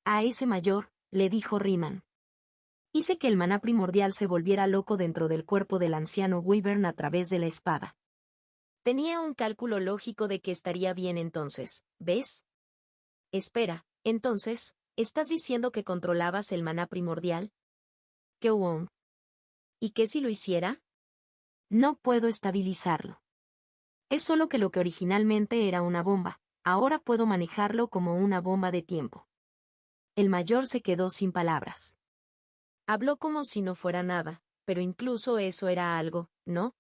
A ese mayor, le dijo Riemann. Hice que el maná primordial se volviera loco dentro del cuerpo del anciano Wyvern a través de la espada. Tenía un cálculo lógico de que estaría bien entonces, ¿ves? Espera, entonces, ¿estás diciendo que controlabas el maná primordial? Kwon. ¿Y qué si lo hiciera? No puedo estabilizarlo. Es solo que lo que originalmente era una bomba, ahora puedo manejarlo como una bomba de tiempo. El mayor se quedó sin palabras. Habló como si no fuera nada, pero incluso eso era algo, ¿no?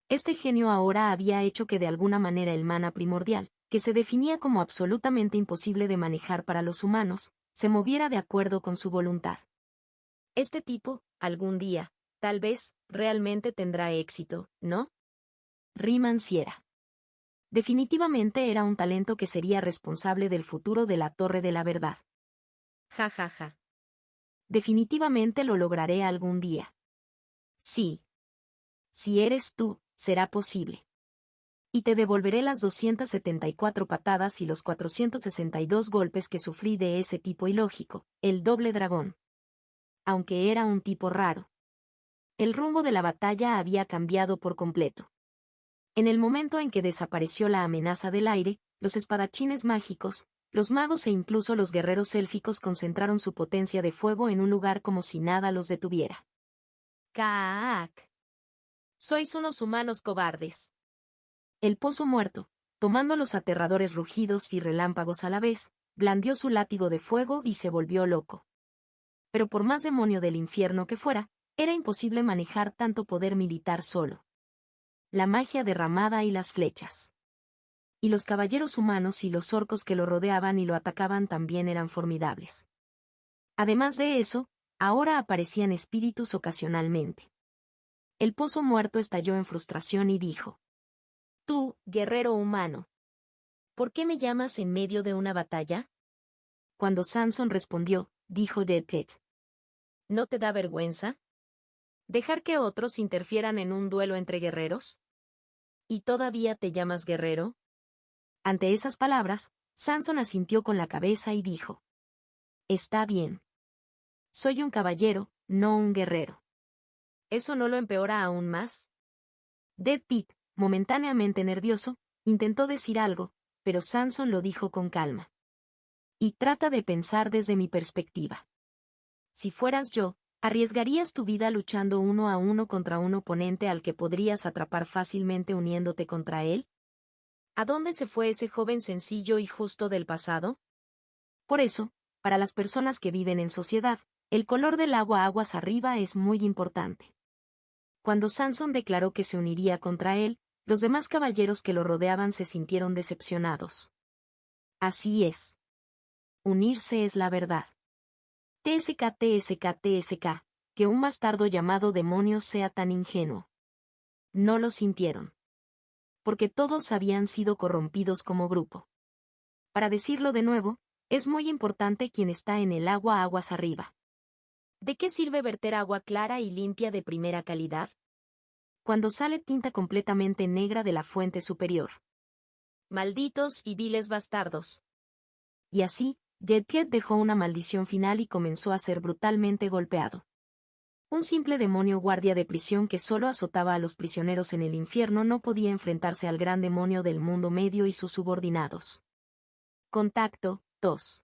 Este genio ahora había hecho que de alguna manera el maná primordial, que se definía como absolutamente imposible de manejar para los humanos, se moviera de acuerdo con su voluntad. Este tipo, algún día, tal vez, realmente tendrá éxito, ¿no? Riemann Sierra. Definitivamente era un talento que sería responsable del futuro de la Torre de la Verdad. Ja ja ja. Definitivamente lo lograré algún día. Sí. Si eres tú, será posible. Y te devolveré las 274 patadas y los 462 golpes que sufrí de ese tipo ilógico, el doble dragón. Aunque era un tipo raro. El rumbo de la batalla había cambiado por completo. En el momento en que desapareció la amenaza del aire, los espadachines mágicos, los magos e incluso los guerreros élficos concentraron su potencia de fuego en un lugar como si nada los detuviera. ¡Caak! Sois unos humanos cobardes. El pozo muerto, tomando los aterradores rugidos y relámpagos a la vez, blandió su látigo de fuego y se volvió loco. Pero por más demonio del infierno que fuera, era imposible manejar tanto poder militar solo. La magia derramada y las flechas. Y los caballeros humanos y los orcos que lo rodeaban y lo atacaban también eran formidables. Además de eso, ahora aparecían espíritus ocasionalmente. El pozo muerto estalló en frustración y dijo: Tú, guerrero humano, ¿por qué me llamas en medio de una batalla? Cuando Samson respondió, dijo Dead Pit: ¿No te da vergüenza dejar que otros interfieran en un duelo entre guerreros? ¿Y todavía te llamas guerrero? Ante esas palabras, Samson asintió con la cabeza y dijo: Está bien. Soy un caballero, no un guerrero. ¿Eso no lo empeora aún más? Dead Pit, momentáneamente nervioso, intentó decir algo, pero Samson lo dijo con calma. Y trata de pensar desde mi perspectiva. Si fueras yo, ¿arriesgarías tu vida luchando uno a uno contra un oponente al que podrías atrapar fácilmente uniéndote contra él? ¿A dónde se fue ese joven sencillo y justo del pasado? Por eso, para las personas que viven en sociedad, el color del agua aguas arriba es muy importante. Cuando Samson declaró que se uniría contra él, los demás caballeros que lo rodeaban se sintieron decepcionados. Así es. Unirse es la verdad. TSK, TSK, TSK, que un bastardo llamado demonio sea tan ingenuo. No lo sintieron. Porque todos habían sido corrompidos como grupo. Para decirlo de nuevo, es muy importante quien está en el agua aguas arriba. ¿De qué sirve verter agua clara y limpia de primera calidad? Cuando sale tinta completamente negra de la fuente superior. Malditos y viles bastardos. Y así, Jedket dejó una maldición final y comenzó a ser brutalmente golpeado. Un simple demonio guardia de prisión que solo azotaba a los prisioneros en el infierno no podía enfrentarse al gran demonio del mundo medio y sus subordinados. Contacto, tos.